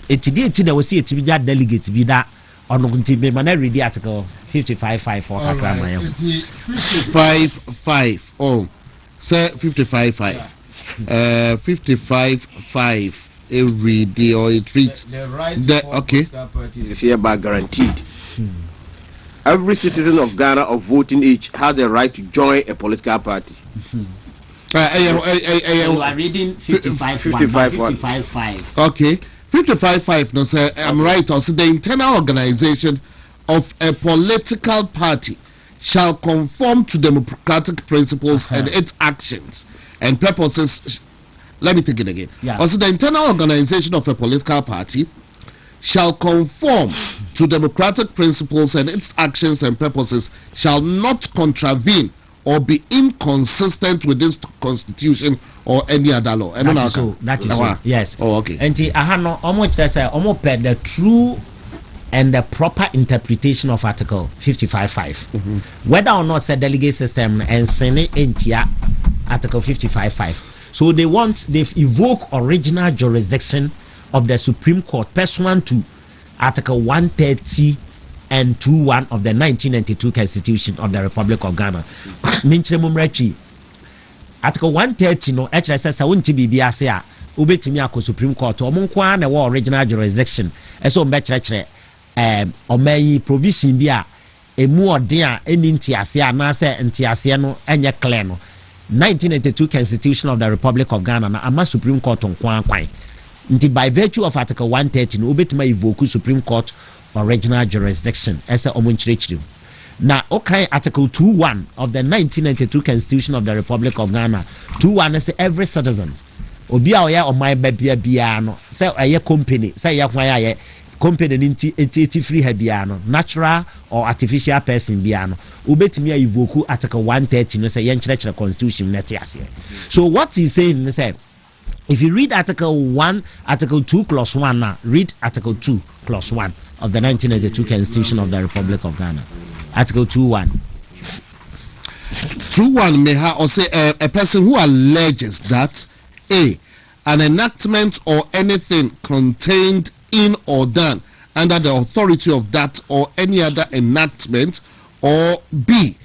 C: eti na we see eti bi delegate bi da ono nti be man read article 55(5) for kakra man
A: 55(5) oh say 55(5) 55(5) a read or a treat
B: the right
A: okay
B: is hereby guaranteed. Every citizen of Ghana of voting age has the right to join a political party.
C: You are reading 55(5).
A: Okay, 55(5). No, sir, I'm right. Also, the internal organization of a political party shall conform to democratic principles and its actions and purposes. Let me take it again.
C: Yeah.
A: Also, the internal organization of a political party shall conform to democratic principles and its actions and purposes shall not contravene or be inconsistent with this constitution or any other law.
C: That is so. That is so. Yes.
A: Oh, okay.
C: And ahano almost say almost the true and the proper interpretation of article 55(5). Whether or not say delegate system and sene entia article 55(5). So they evoke original jurisdiction of the Supreme Court pursuant to article 130 and 21 of the 1992 Constitution of the Republic of Ghana. Article 130 no actually says I won't be a ubetimi akọ Supreme Court omonkwa na wa original jurisdiction eso mbechire omayi provision bi a emu odin a eni ntiase a na se ntiase no enye clear no 1992 Constitution of the Republic of Ghana na ama Supreme Court nkwa kwan nti by virtue of article 130 no obetima evoke Supreme Court original jurisdiction ese omonchirechiri na okay article 21 of the 1992 Constitution of the Republic of Ghana 21 say every citizen obi a oya oman babia bia no say aye company say ye kwan aye company nti free ha bia no natural or artificial person bia no obetimi evoke article 130 no say ye nkyerechire constitution net ase. So what he's saying is say if you read article 1 article 2 clause 1 now read article 2 clause 1 of the 1992 Constitution of the Republic of Ghana article 2(1).
A: 2(1) may have or say a person who alleges that an enactment or anything contained in or done under the authority of that or any other enactment, or B,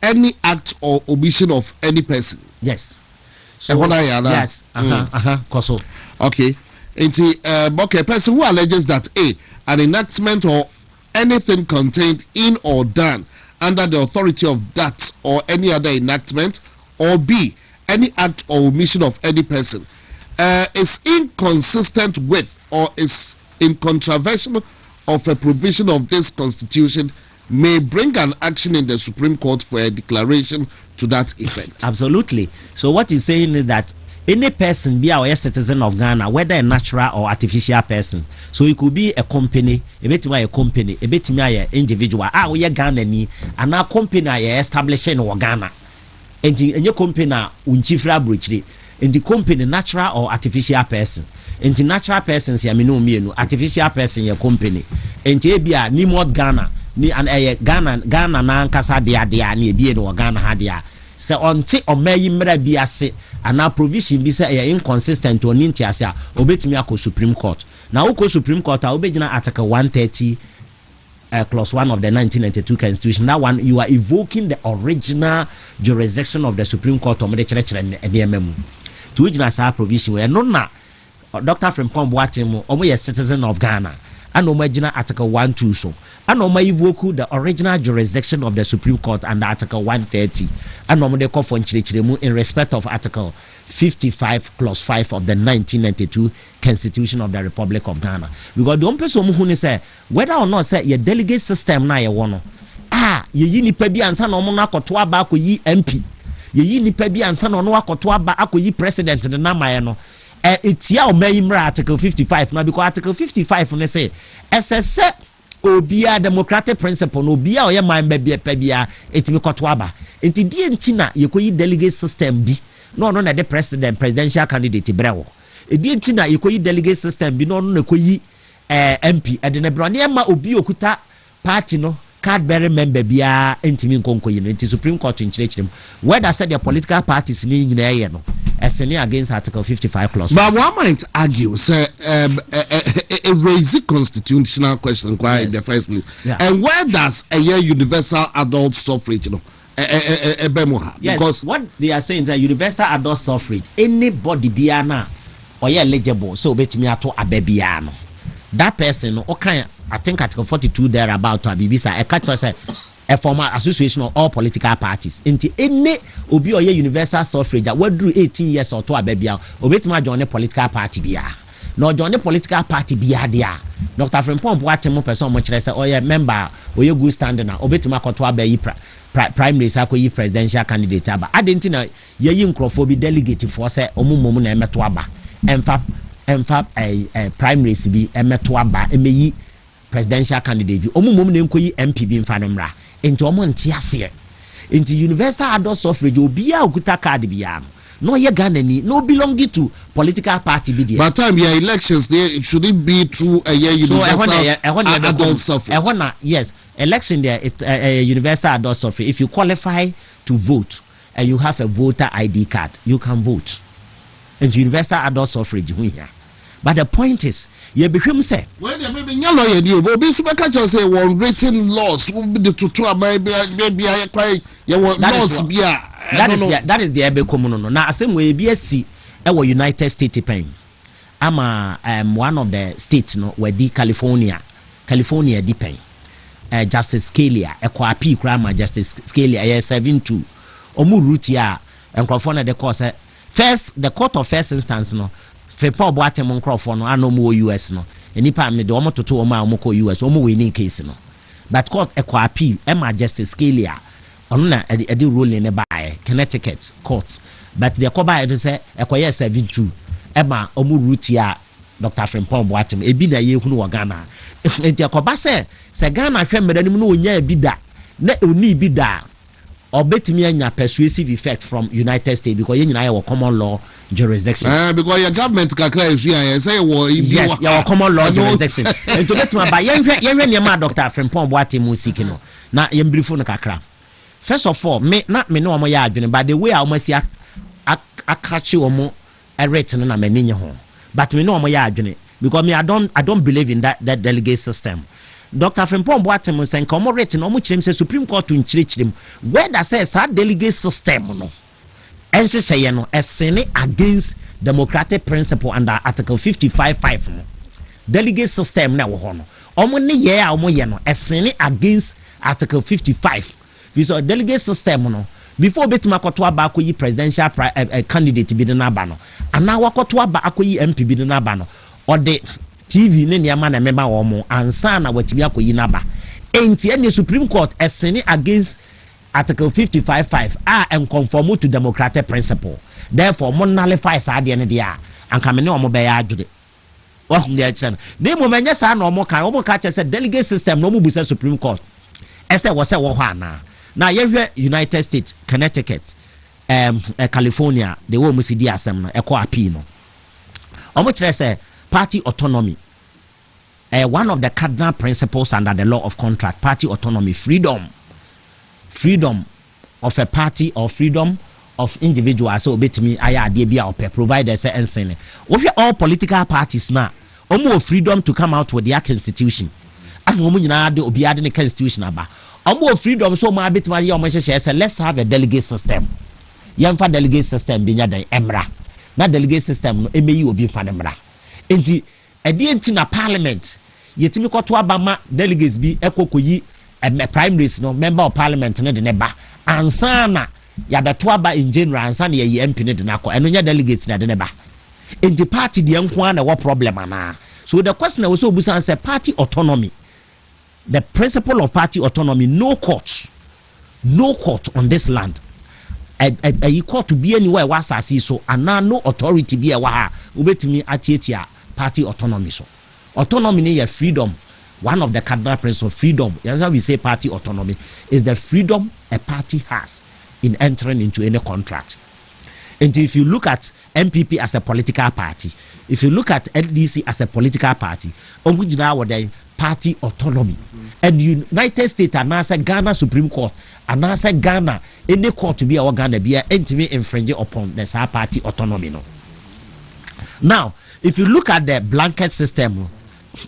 A: any act or omission of any person.
C: Yes.
A: So yes.
C: Koso.
A: Okay. Okay, a person who alleges that an enactment or anything contained in or done under the authority of that or any other enactment, or B, any act or omission of any person is inconsistent with or is in contravention of a provision of this constitution, may bring an action in the Supreme Court for a declaration to that effect.
C: Absolutely. So what he's saying is that any person be a citizen of Ghana, whether a natural or artificial person, so it could be a company, a bit a company, a bit an individual, we are Ghana ni, and our company establishing in Ghana. And your company unchifra bruchri, in the company natural or artificial person. In the natural persons ya minu artificial person your company. And be ni mod Ghana, ni an Ghana na Nkansah dia ni be no Ghana hadia. So until or may mera be ase and our provision be say inconsistent to nintiasia obetimi akọ Supreme Court. Now go Supreme Court obejina Article 130 clause 1 of the 1992 Constitution. That one you are evoking the original jurisdiction of the Supreme Court of the church and the memo. To which na provision we no na Dr. Frimpong Boateng omo ye citizen of Ghana and omagina Article 1-2 so and oma evoke the original jurisdiction of the Supreme Court under Article 130 and omo de call for nchirechiremu in respect of Article 55 clause 5 of the 1992 Constitution of the Republic of Ghana. Because the person who say whether or not say your delegate system na ye wono ye yi nipa bi ansa na omo na akoto aba akoyi MP ye yi nipa bi ansa na ono akoto aba akoyi president na maye no etia o mayimra Article 55 now because Article 55 ne say SSS obia democratic principle no obia o ye man ba bia etimi koto aba enti die ntina ye koyi delegate system bi no na the presidential candidate brewo die ntina ye koyi delegate system bi no na koyi MP ede ne bro ne ma obi okuta party no card bearing member bia entimi nkonkoyi no enti Supreme Court nchirechirem whether said the political parties ni nyina ye no esene against Article 55 clause. But
A: one might argue say a raising constitutional question in the first place. Yeah. And where does a universal adult suffrage
C: yes,
A: because
C: what they are saying is that universal adult suffrage anybody biana or eligible so betimi ato abebiano that person okay I think Article 42 there about to Bibisa a catch say a former association of all political parties. Into any obi or universal suffrage that what drew 18 years or to a baby obetuma join a political party bia. No join a political party bia dia. Dr. Frimpong Boateng person much say oh yeah member or you good standing now obetuma ko to a be prime minister ko yi presidential candidate aba. Adentina ye yi nkrofo delegate for say omumom na emeto aba. Emfa prime minister bi emeto aba emeyi presidential candidate bi omumom na enkoyi MP bi mfa no mra. Into Montiasia into universal adult suffrage obia okuta card bia no ye Ghana ni no belonging to political party bi there.
A: But time your elections there should it be through a universal adult suffrage.
C: Yes, election there a universal adult suffrage. If you qualify to vote and you have a voter ID card, you can vote. Into universal adult suffrage here. But the point is, you become say.
A: Well, maybe your lawyer deal, but be super catch say one written laws will be the tutu maybe I quite you want laws be
C: that is the ebe common no. Now same way BSc our United States pen. I'm one of the states no where the California depend. Justice Scalia Kwaku crime Justice Scalia 7-2. Omu route ya and California the course first the court of first instance no. Frimpong Boateng microphone no anomo US no enipa me de omo toto omo amoko US omo we ni case no but court ekwa appeal Emma Justice Scalia ono na edi rule ne bae Connecticut courts but the koba e say ekoye 7-2 Emma omo route ya Dr. Frimpong Boateng ebi na ye hunu wo Ghana enti akoba se Ghana hwe mmedanim no onya ebi da na oni bi da obetimi anya persuasive effect from United States because you know common law jurisdiction.
A: Because your government kakra is here say
C: yes your common law jurisdiction. And to get my by yen niam Dr. Frimpong Boateng musiki no na yen briefo no kakra. First of all me no omo ya adwene but the way I almost akachi omo erate no na menye ho but me no omo ya adwene because me I don't believe in that delegate system. Dr. Frimpong Boateng say nkomo written omo chirem say Supreme Court nchirechirem where that says that delegate system no ense say no esene against democratic principle under Article 55(5) no delegate system na wo ho no omo ne ye a omo ye no esene against Article 55 so delegate system no before betima koto aba akoyi presidential candidate bi de na aba no ana wakoto aba akoyi MP bi de na aba no or the TV ne niama na mema wo mo ansa na watimi akoyi na aba enti any Supreme Court esene against Article 55.5 and conform to democratic principle. Therefore, mon nullify sa de ne dia anka me ne omo be ya adwede. Wa hu dia kire no. De mo menye sa na omo ka che say delegate system no mo bu say Supreme Court. Ese wo se wo ho ana. Na ye United States, Connecticut, California, the wo mo si di asem no e ko appeal no. Omo kire say party autonomy. One of the cardinal principles under the law of contract, party autonomy, freedom of a party or freedom of individuals. So betimi aya ade bia ope providers ensene we all political parties now omo freedom to come out with their constitution and omo nyina de obi ade ne constitution aba omo freedom so ma betimi aya omo hye say let's have a delegate system yemfa delegate system bi nya dan emra na delegate system no emeyi obi fa ne mra enti ade enti na parliament yetimi koto aba ma delegates bi ekokoyi primaries no member of parliament ne de ne ba ansana ya beto aba in general ansana ye MP ne de na ko eno nya delegates na de ne ba enti party de enko na wo problem ana so the question was so busan say party autonomy, the principle of party autonomy, no court on this land a court to be anywhere was asasi so ana no authority be a wa ha obetimi atietia party autonomy. So autonomy is freedom. One of the cardinal principles of freedom, that's how we say party autonomy, is the freedom a party has in entering into any contract. And if you look at MPP as a political party, if you look at LDC as a political party, party autonomy. And United States and NASA Ghana Supreme Court and NASA Ghana, any court to be our Ghana be intimate infringing upon the party autonomy. No. Now, if you look at the blanket system,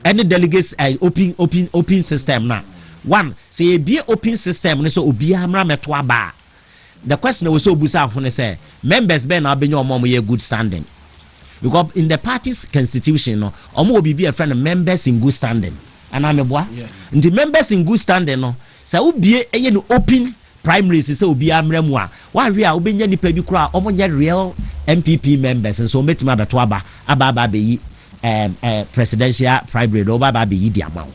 C: any delegates open system now. One, say be open system so obi amra meto aba. The question was so busa when say members ben na benyo omo ye good standing. Because in the party's constitution no, omo obi be a friend of members in good standing. Ana meboa. The members in good standing no, say obi eye no open primaries say obi amra mu a. Wa hwe a obenya nipa bi kura omo nya real MPP members and so metima beto aba be presidential primary no baba be yidi amount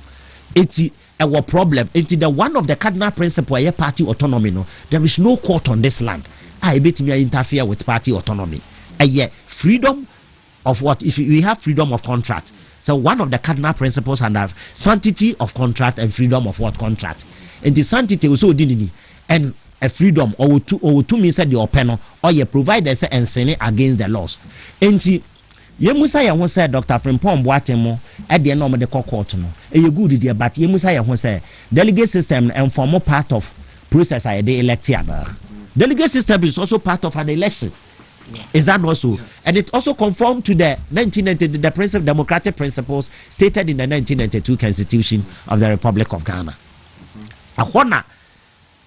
C: eti a problem eti the one of the cardinal principle a party autonomy no, there is no court on this land I betimi interfere with party autonomy freedom of what if we have freedom of contract. So one of the cardinal principles under sanctity of contract and freedom of what contract, and the sanctity also didn't and a freedom or to me said the open or you provide us and send against the laws. And Yemusa ya ho say Dr. Frimpong Boatemo e de no de court no e good there but Yemusa ya ho say delegate system and form part of process I dey elect here. Delegate system is also part of an election. Is that also? And it also conform to the 1990 the democratic principles stated in the 1992 Constitution of the Republic of Ghana. Ahona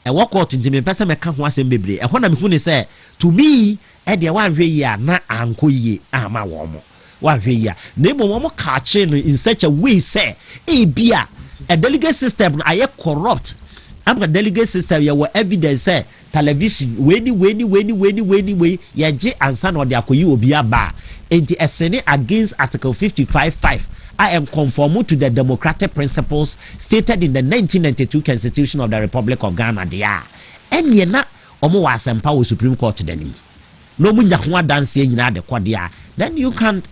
C: e work out into me person me ka ho asem bebre. Ahona me hu ni say to me de wan hwe ya na anko ye ama wo mo wan hwe ya na ebo mo ka che no in such a way say e bia a delegate system aye corrupt am a delegate system ya wo evidence say television weni ye je ansa na de akoyi obi aba enti esene against article 55.5 I am conform to the democratic principles stated in the 1992 Constitution of the Republic of Ghana there enye na omo wa asempa wo Supreme Court denim no munya ho dance nyina de kwodea then you can't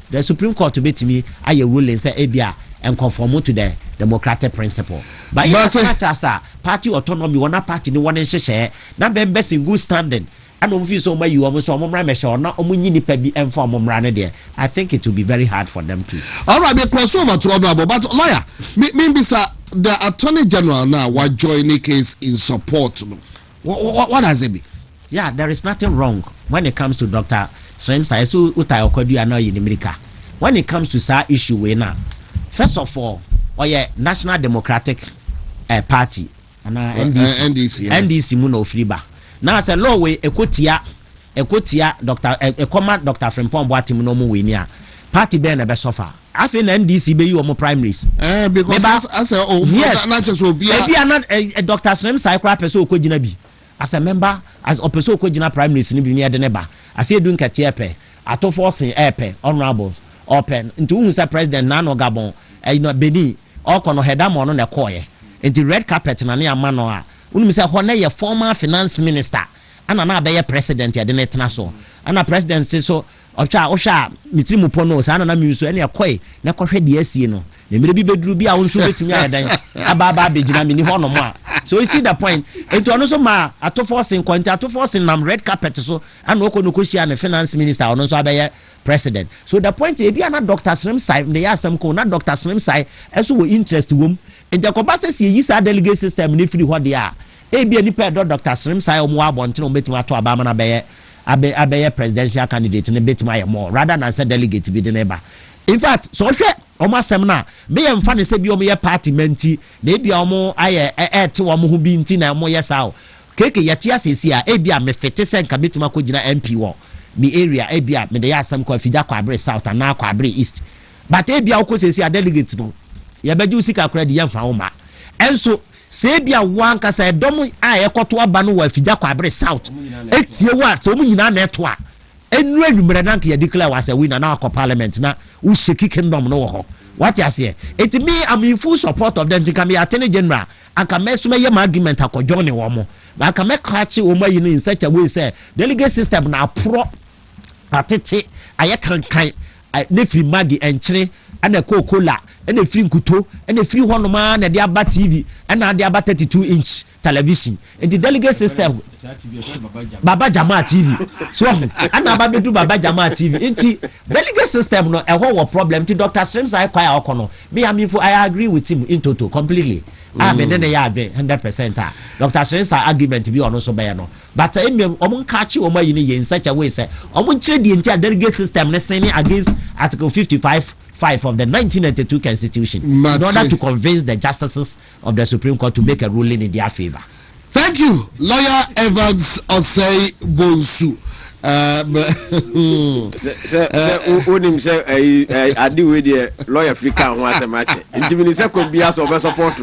C: the Supreme Court to bet me aye ruling say ebia and conform to the democratic principle but as party autonomy one party ni one nhye na members in good standing and we feel so by you almost omra me sure na omunyi nipa bi emfa omra ne de I think it will be very hard for them to.
A: All right, the crossover to honorable but lawyer maybe sir the attorney general now was joining case in support. What has it been?
C: Yeah, there is nothing wrong when it comes to Dr. Sremsa. So utai okodu ana in America. When it comes to sa issue we now, first of all, National Democratic Party and NDC muno friba. Now as a law way ekotia Dr. Frimpong Boatemo no mu we nia. Party be na be suffer. I think NDC be you omo primaries.
A: Because I say
C: yes,
A: not just will be
C: a Dr. Srem Saikra person ko gina bi. As a member, as a person ko gina primaries ni bi near the neighbor. I say doing katiepe, ato forcing airpe, honorables, open into who say president Nano Gabon, Beni, or kono hedamo no na koye. Into red carpet na near manoa. Unum say hone ye former finance minister. Ana na be president ya de netna so. Ana president say so osha mitri mu pono sa na mi so ene akoy na kohwe de asie no na mere bi beduru bi a wonso betimi ayedan aba begina mi ni hono mo a so you see the point eto ono so ma ato forcing nam red carpet so ana okono koshia na finance minister ono so abaye president so the point e bi ana Dr. Srem Sai na ya asem ko na Dr. Srem Sai eso wo interest wom enta ko basta se yi sa delegate system ni free ho de a e bi ani pe Dr. Srem Sai omo abonte no betimi ato aba ma na baye abeye presidential candidate ne betimi more rather than say delegate bi de neba in fact so hwe omo asem na be ye mfa ne se bi omo ye party menti na bia omo aye te omo ho bi nti na omo ye sao keke yete asesi a e bia me fete se nka betimi akogina MP wo mi area e bia me de ya asem ko afida kwa abre south and na kwa abre east but e bia okosesi a delegate no ye beju sika kra de ye mfa wo ma enso sebia wanka sa edom a ekoto aba no wa afida kwa abre south etie wa so mu nyina na eto a enu anwumre na nka ya declare was a winner na akọ parliament na u sheki kingdom no ho what you say it me I'm in full support of them to me attorney general aka mesuma ye argument akọjo ne wo mo aka me kachi wo mayi in such a way say delegate system na pro atete aye kankan ne free magi enchire ana Coca-Cola ene free nkuto ene free honoma na de aba TV ena de aba 32-inch television in the delegate system Baba Jama TV so ana aba bedu Baba Jama TV inti delegate system no e ho problem ti Dr. Srem Sai kwaya okono me I agree with him in total completely me ne ya be 100% Dr. Srem Sai argument bi ono so be no but omo nkachi omo yi ne in such a way say omo nchire di nti delegate system ne sin against article 55 of the 1992 Constitution in order to convince the justices of the Supreme Court to make a ruling in their favor.
A: Thank you, Lawyer Evans Osei Bonsu.
B: Onim say adi we the lawyer Africa ho asemache. Intimini say ko bia so be support.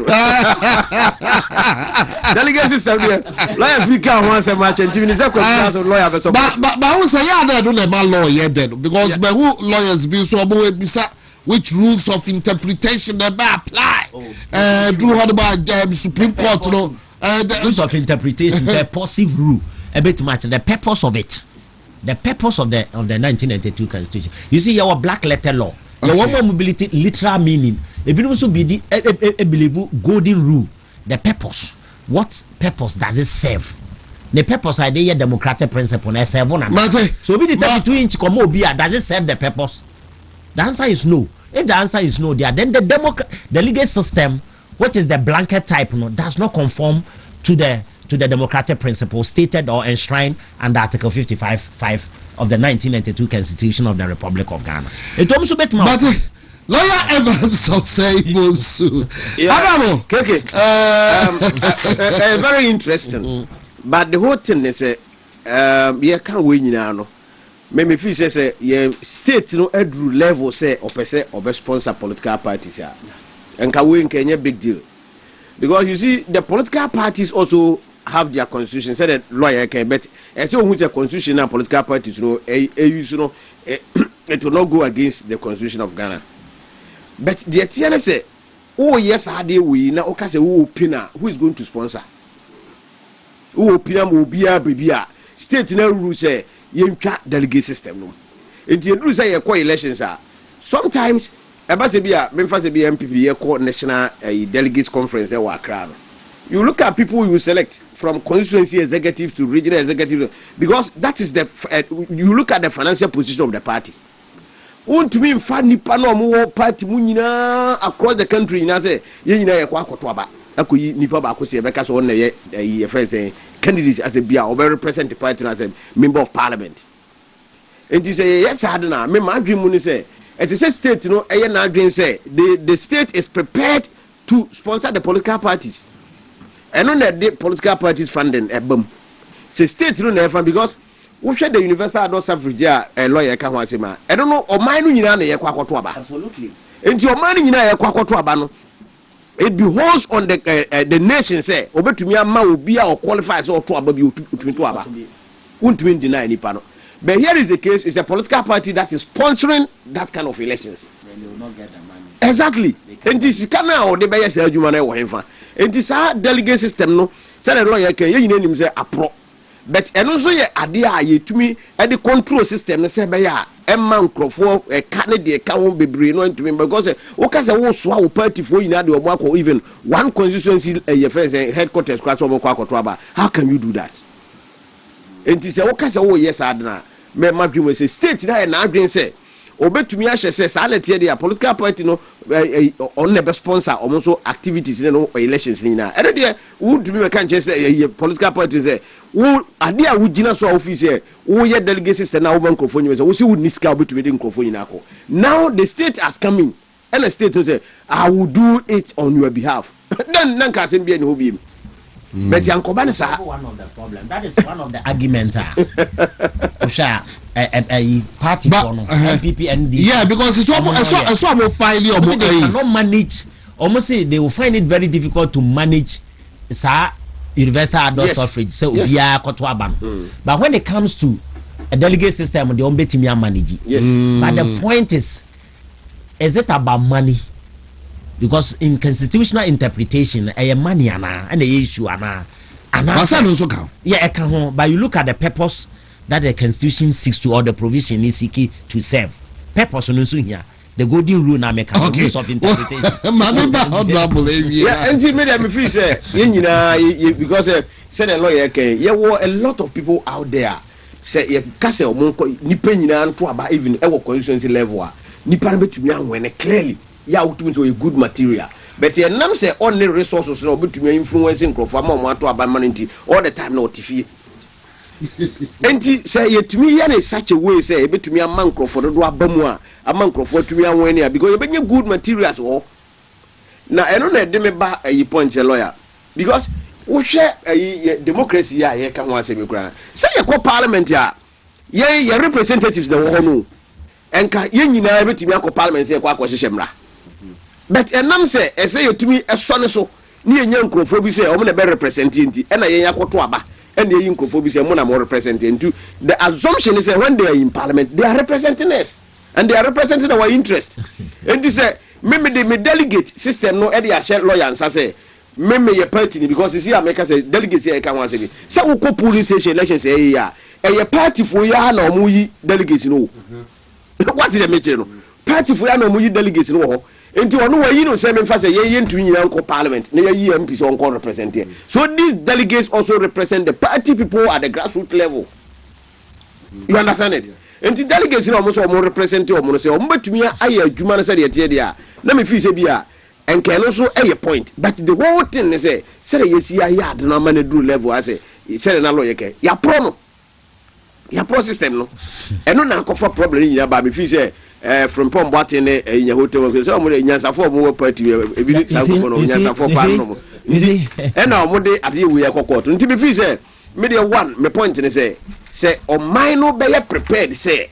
B: Delegate system there. Lawyer Africa ho asemache. Intimini say ko bia so lawyer be support. But
A: who say ya dey do na lawyer then because be who lawyers be so bo we bisa which rules of interpretation they apply. Do what about Supreme Court no
C: the rules of interpretation purposive rule a bit much the purpose of it. The purpose of the 1992 Constitution. You see, your black letter law, your one mobility literal meaning. It will also be the believe golden rule. The purpose. What purpose does it serve? The purpose idea democratic principle. So be the 32-inch comobia. Does it serve the purpose? The answer is no. If the answer is no, then the legal system, which is the blanket type, does not conform to the democratic principle stated or enshrined under Article 55(5) of the 1992 Constitution of the Republic of Ghana. It also bet
A: but Lawyer Evans say Bonsu.
B: Okay. Very interesting. But the whole thing is can't win now. Me feel say state no edru level say or sponsor political parties ya. And can win Kenya big deal. Because you see the political parties also have their constitution. Say that lawyer can bet. And so with the constitution and political parties, it will not go against the constitution of Ghana. But the TNS say, oh yes, I did we now. Okay, say who is going to sponsor? Who opina will be a state now rule say you delegate system no. It you do say elections are sometimes. Ebasebia, Memphasebia MPP, national delegates conference. You look at people you select from constituency executive to regional executive because that is you look at the financial position of the party. WONTUMI funny pano party munina across the country. Na say ye kwakotwaba. Akuyi nipa ba akosi ebeka so na ye friend say candidates as a bia or represent the party as a member of parliament. And he say yes adna me ma dream mu ni say it is a state say the state is prepared to sponsor the political parties. And on the political parties funding a boom. Say state never because wo hwe the universal adult suffrage a lawyer ka ho asema e don't know oman no nyina na ye kwa akoto aba
C: absolutely
B: enti oman no nyina ye kwa akoto aba no it beholds on the nation say obetumi ama obi a qualify say oto aba bi otumi to aba untumi deny ni pa no. But here is the case, it's a political party that is sponsoring that kind of elections.
C: Then they will not get the money.
B: Exactly. And this is kind of the bias human and this delegate system no say the lawyer can you name say apro. But and also ye idea ye to me and the control system say be ya man crofo e Canada ka won bebre no to me because o ka say wo so a party for you na the omo even one constituency first headquarters class omo kwa akoto aba. How can you do that? And this o ka say wo yes adna me madwum say state na na adwen say obetumi ahye say sa let here political party no on the sponsor almost activities no elections ni na e de would me kan say political party say wo ade a wo gina so office here wo ye delegate system na wo ban krofo ni say wo see wo niska obetumi de krofo ni na ko. Now the state has come in and the state say I will do it on your behalf. Then Nkansah be any hobi. But Yankoba is
C: one of the problem. That is one of the arguments. A party MPP and
A: yeah, because it's almost finally
C: they cannot manage. Almost say they will find it very difficult to manage universal adult suffrage. So but when it comes to a delegate system, they won't be manage it.
B: Yes.
C: But the point is it about money? Because in constitutional interpretation, money and the issue yeah, but you look at the purpose that the constitution seeks to, or the provision is seeking to serve. Purpose here, the golden rule now make rules of interpretation.
B: Yeah, and made me feel say because said a lawyer there were a lot of people out there say you kase omonko nipa nyina nto aba even e constituency level nipa betumi anwene clearly. Yeah, ultimately a good material. But your name say only resources no betumi influencing crofo ma mo ato abamanenti all the time no tifi. Enti say ye tumi ya in such a way say betumi amman crofo do abamu a amman crofo tumi anwene a because you be good materials wo. Na eno na de me ba ayi point lawyer because wo hwe democracy ya ye ka ho asemi kura. Say ye ko parliament ya ye representatives na wo no. Enka ye nyina betumi akọ parliament ye kwa akọ mra. But enam say say yotumi esone so ni enya nkrofo bi say omo na be representing and ye yakoto aba and ye nkrofo bi say mo na mo representing. The assumption is that when they are in parliament they are representing us and they are representing our interest. And this say me delegate system no e dey share lawyer and say me ye party because you see America say delegate here can wan say say we go police station election say ya e party for ya na omo yi delegate no. What is the matter no party for ya na omo yi delegate no ho. Enti ono wa yi no say me fa say ye ntu nyina nko parliament na ye MP so nko represent here. So these delegates also represent the party people at the grassroots level. You understand it? Enti delegates no mo so mo represent omo no say omo betumi aye adwuma na say de tie dia na me fi say bia enke no so aye point but the whole thing is say ye si aye ad na ma na do level I say na lawyer ke ya pro no ya pro system no eno na nkofa problem nyina ba me fi say from Pom Boatin in hotel so mo Nkansah for mo party e bi sanko no Nkansah for pan no e na mo de ade we yakoko to nti be fi say me de one me point ne say o man no be prepared say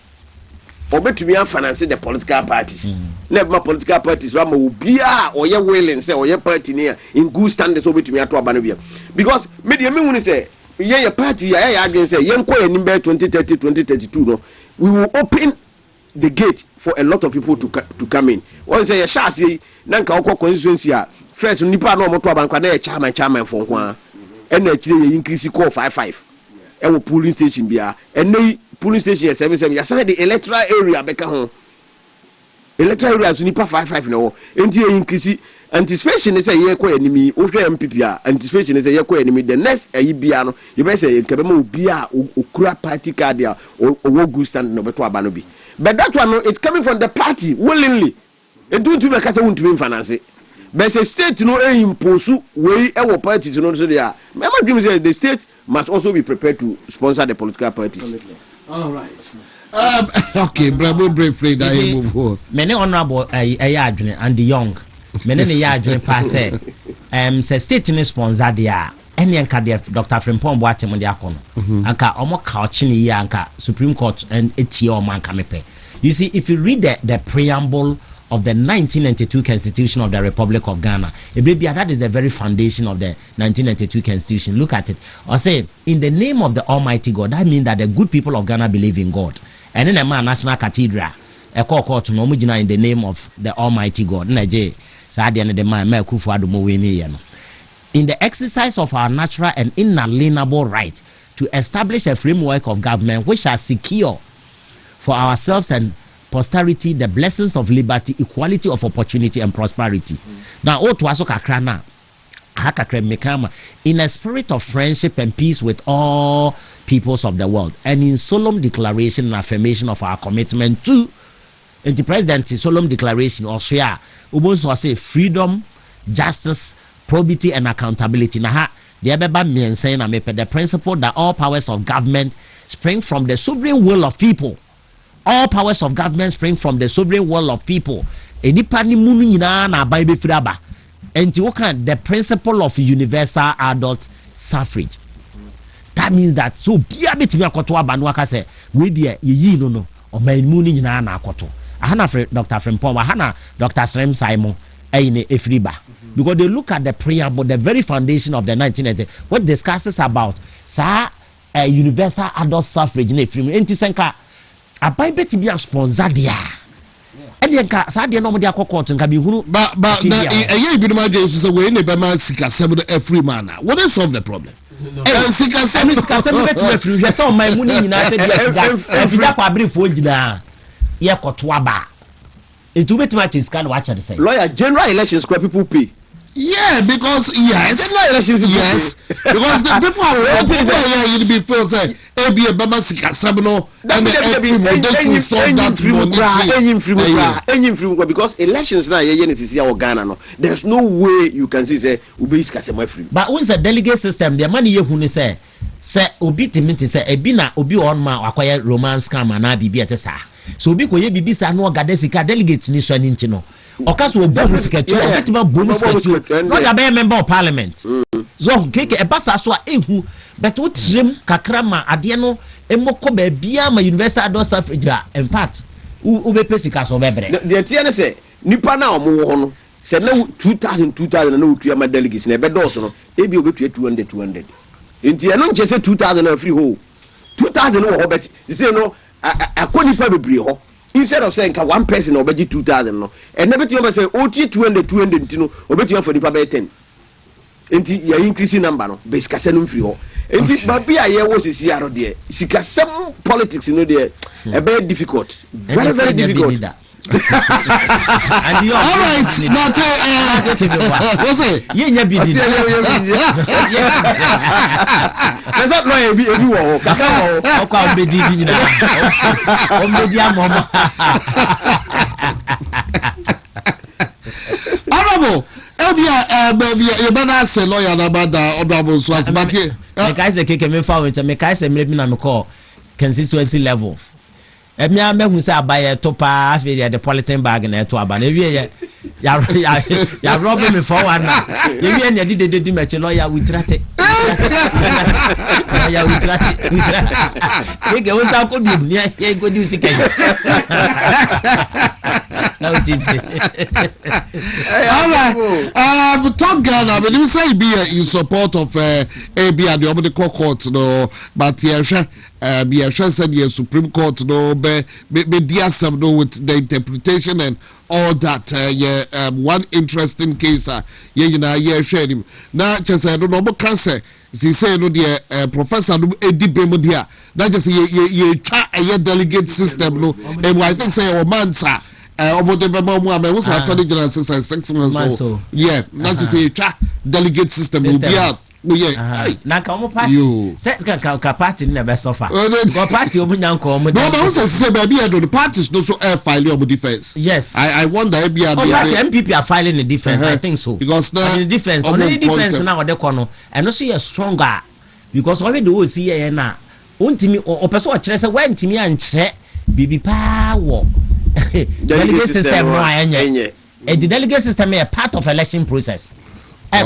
B: obetumi an finance the political parties never political parties wa ma obi a oye willing say oye party ne in good standards obetumi ato aba no bia because me de me hunu say ye party ya adwen say ye nko yanim be 2030 2032 no we will open the gate for a lot of people to come in. One say a shasi nanka okọ constituency a first nipa na omoto abankwa na chairman for nkwa and actually increase call 55 e wo polling station bia and polling station 77 ya say the electoral area beka ho electoral area so nipa 55 na wo enti increase anticipation say ye kwa enemy o hwe MPP a anticipation say ye kwa enemy the next ayi bia no you be say kebe ma obi a okura party card a wo good stand no beto aba no bi. But that one, it's coming from the party willingly. It don't make us want to be financed. But the state no impose way our party to know so they are. Remember, dream says the state must also be prepared to sponsor the political parties.
A: All right. Okay, bravo, briefly, that you move forward.
C: Many honorable and the young. Many yardren pass say state in sponsor there. any anka Dr. Frimpong Boatem de akono anka omo couch ni ya anka Supreme Court and etie o man kamepe. You see, if you read the preamble of the 1992 Constitution of the Republic of Ghana, that is the very foundation of the 1992 Constitution. Look at it. I say, in the name of the Almighty God, that means that the good people of Ghana believe in God. And in a national cathedral, a court in the name of the Almighty God. In the exercise of our natural and inalienable right to establish a framework of government which shall secure for ourselves and posterity the blessings of liberty, equality of opportunity, and prosperity. Now, in a spirit of friendship and peace with all peoples of the world, and in solemn declaration and affirmation of our commitment to the President's solemn declaration, or share, say freedom, justice, probity, and accountability. The principle that all powers of government spring from the sovereign will of people. All powers of government spring from the sovereign will of people. The principle of universal adult suffrage. That means that so be a bit of a we dear ye no or my mooning na koto. Ahana Dr. Frimpong, Ahana Dr. Srem Simon, Aine Efriba. Because they look at the preamble, the very foundation of the 1980, what discusses about universal adult suffrage in a free anti-senka. A Bible to be a sponsor dia. And then Sadia no media court and can be who but a year be my days is away in a sika seven every man. What is solve the problem? Sika seven you saw my money in every public for Jida. Yakotwaba. It too much is kind of what I say. Lawyer, general elections where people pay. Yeah, because yes, because the people are here. You'd be first say, "Ebi ebama sika sabno," and every model solve that because elections now here in Ghana no. There's no way you can say ubi sika sabno free. But once a delegate system, the money you huni say obi timiti say ebi na obi on ma akwaya romance scam na bibi etesa. So obi koye bibi sa no gade sika delegates ni so ani ntino. Okaso bonus sketch obitima bonus sketch not a member of parliament so keke e basa so ehu but wotrem kakrama ade no emoko ba bia ma universal adult suffrage in fact ube pesika so bebre the tie ne say nipa na omo ho no say na 2000 na otua ma delegates na be dose no e bi obetua 200 enti eno nche say 2000 na free ho 2000 no ho bet say no akoni pa bebre ho. Instead of saying one person or 2,000 no, and never tell me say 200 no, or bet you for the paper 10. And you're increasing number no, base casenum free. And but be a year was is here there. Sika some politics, you know, there a very difficult, very difficult. All right, not what's it? Yeah, be there's not no everyone. How be Honorable, you better say lawyer about the honorable Swaz, but the guys that came in for it, make I say maybe I'm call consistency level. Me who say buy a topa after the polythene bag na to aba na wie ya rob me forward na e wie na did match lawyer we trate ya we trate we go sa ko bi ya go do sika now titi all right talk Ghana but you say be in support of AB at the court no but here said the Supreme Court no be dear some no with the interpretation and all that one interesting case share him now just I don't know but can say say no the professor Edi Bemodia that just ye a delegate system no and I think say Nkansah about the Bema was attorney general since 6 months so yeah not to say delegate system will be out. Na ka omo party set ka party na be suffer go party omo nyanko omo no but say baby the parties no so file your defense. Yes, I wonder if MPP are filing the defense. I think so because the defense now they kono and also you stronger because already we see here na ontimi o person o kire say when ntimi ankyere bibi pa wo delegate system no anye and the delegate system is part of election process.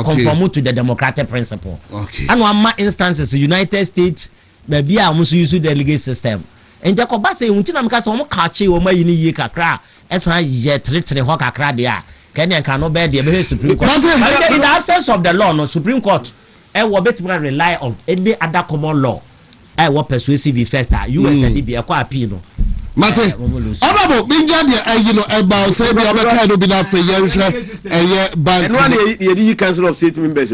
C: conform to the democratic principle.
A: Okay.
C: And one more instances, United States, maybe I must use the delegate system. And Jacob Bassey, until I'm casting catchy or my ye kakra, as I yet literally hawk a crowd there. Kenya cannot bear the Supreme Court. In the absence of the law, no Supreme Court, I will bet rely on any other common law. I will persuasive effect. US and be a quapino.
A: Mate, honorable, you know, about say we have a kind of be that for years, bank.
B: And one year, Council of State members.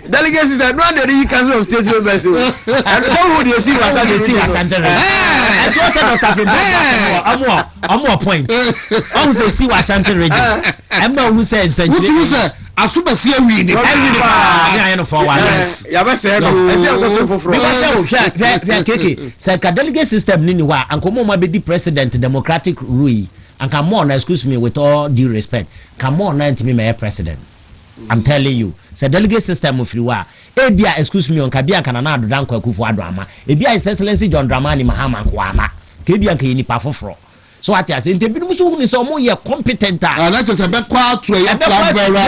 B: Delegate system, no the Council of State members. And how would you see what I see as Santa? And to us,
C: I'm more point. Almost they see what Santa region. I'm not who said,
A: what do you say? Asuba see we the
C: delegate system ni wa ankomo ma be di president democratic rule and come on, excuse me with all due respect, come on na ntimi me president. I'm telling you, say delegate system of wa ebia excuse me on kabia kana na adodan Kwaku fo adoma ebia his excellency John Dramani Mahama kwama kebia nka ni pafoforo. So what I say, the people who is more competent.
A: And that's just a back to a flag bearer.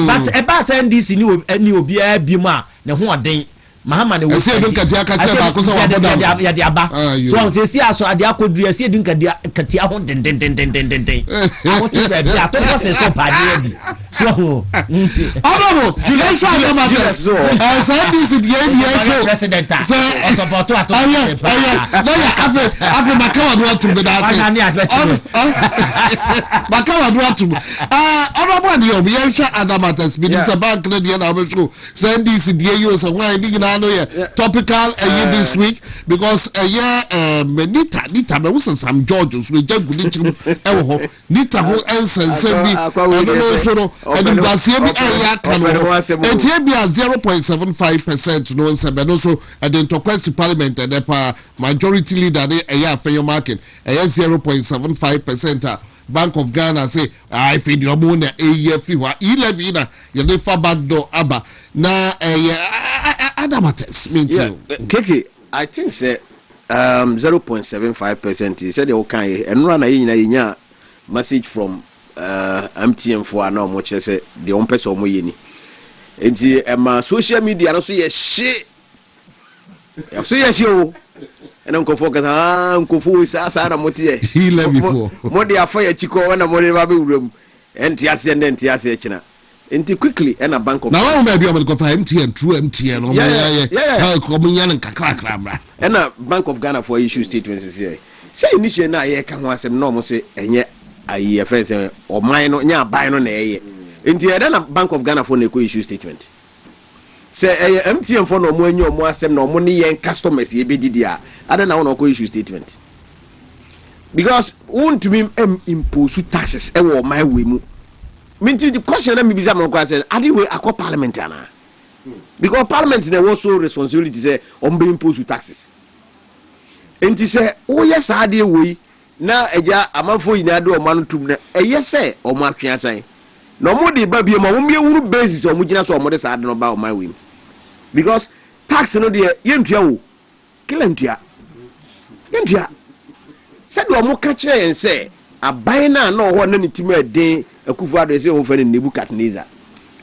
C: But a pass and this new Bima, the one day. Mahamad will say, look at Yadiaba. So they see us, I could do a see Katia. I want to be a person so bad. So,
A: honorable, you don't show them at this. I said this is the idea show.
C: President,
A: so, after Makawa want to be that. Makawa want to. Honorable, you share other matters. Because a bank, the show. Send this in the years and why topical this week because Nita me was some Georges we just good Nita who answer send and Basia and here be 0.75% no and also at the Tokwensi Parliament and the majority leader there for your market 0.75%. Bank of Ghana say I feed your money a year free wa 11 you never back door aba na other matters mean to
B: Keke I think say 0.75% he said they okay and run a message from MTN for now much say the on person mo yeni enti social media no so ye shit so ye show and Uncle Focus, Uncle Fu is Asana Motier.
A: He left before.
B: Modi afire Chico and a Modi room, and Tiasi and Tiasi China. And quickly, and a bank of
A: now I may be able to go for MTN, true MTN,
B: and a Bank of Ghana for issue statements here. Say, initially, I can was a normal say, and yet I offense or mine or near buying on a then a Bank of Ghana for the issue statement. Say MTN for no more no money and customers ye be dia. I don't know no issue statement. Because WONTUMI impose taxes e wo my way mu. Minti the question let me be some question. Adi we akọ parliament ana. Because parliament there was so responsibility say on be impose taxes. Enti say o yes ade we na eja amanfo yina de o manu tum na eye say o ma twe asan. No more de ba bi ma wo miewuru basis o mo gina so o mo de sa ade no ba o my way. Because tax no de yentua wo. Kilentua. Yentua. Said o mo ka kire yen say aban na na ho na nitimu eden Akufo-Addo say o fa ne Nebukadnezar.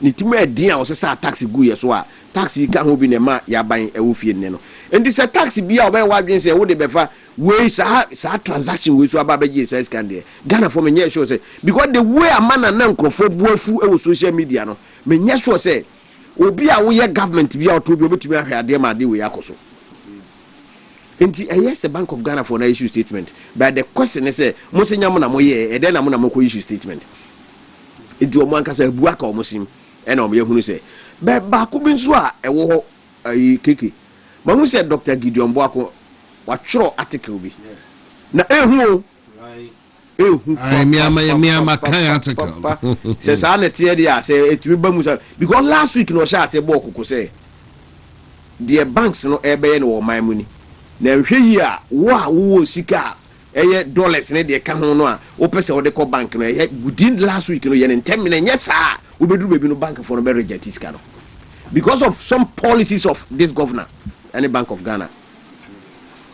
B: Nitimu eden a o se sa tax gu ye so a tax ka ho bi ne ma ya ban e wo fie ne no. And this a tax bi a o ba wa dwen say wo de befa we sa transaction we so aba ba je say scan there. Ghana for me nye sure say because the way a man na nkrofo buafu e wo social media no me nye sure say obi a wo ye government bi a to bi obetumi ahwe ade ma ade we akoso. Enti yes a Bank of Ghana for na issue statement but the question is say mo se nyam na mo ye e den na mo ko issue statement. Enti o mo anka say buaka o mo sim e na o me hunu say be ba ko bi nso a e wo ho keke ma mu say Dr. Gideon Boako wa choro article bi na ehu
A: I me kan article
B: say sa na tie dia say etumi ba mu say because last week no sha say bo kokko say the banks no e be no man mu ni na hwe yi a wo sika eye dollars ne de ka ho no a wo pese wo de ko bank no e within last week no ye 10 minutes yes ah wo bedru bebi no bank for no be reject sika no because of some policies of this governor and the Bank of Ghana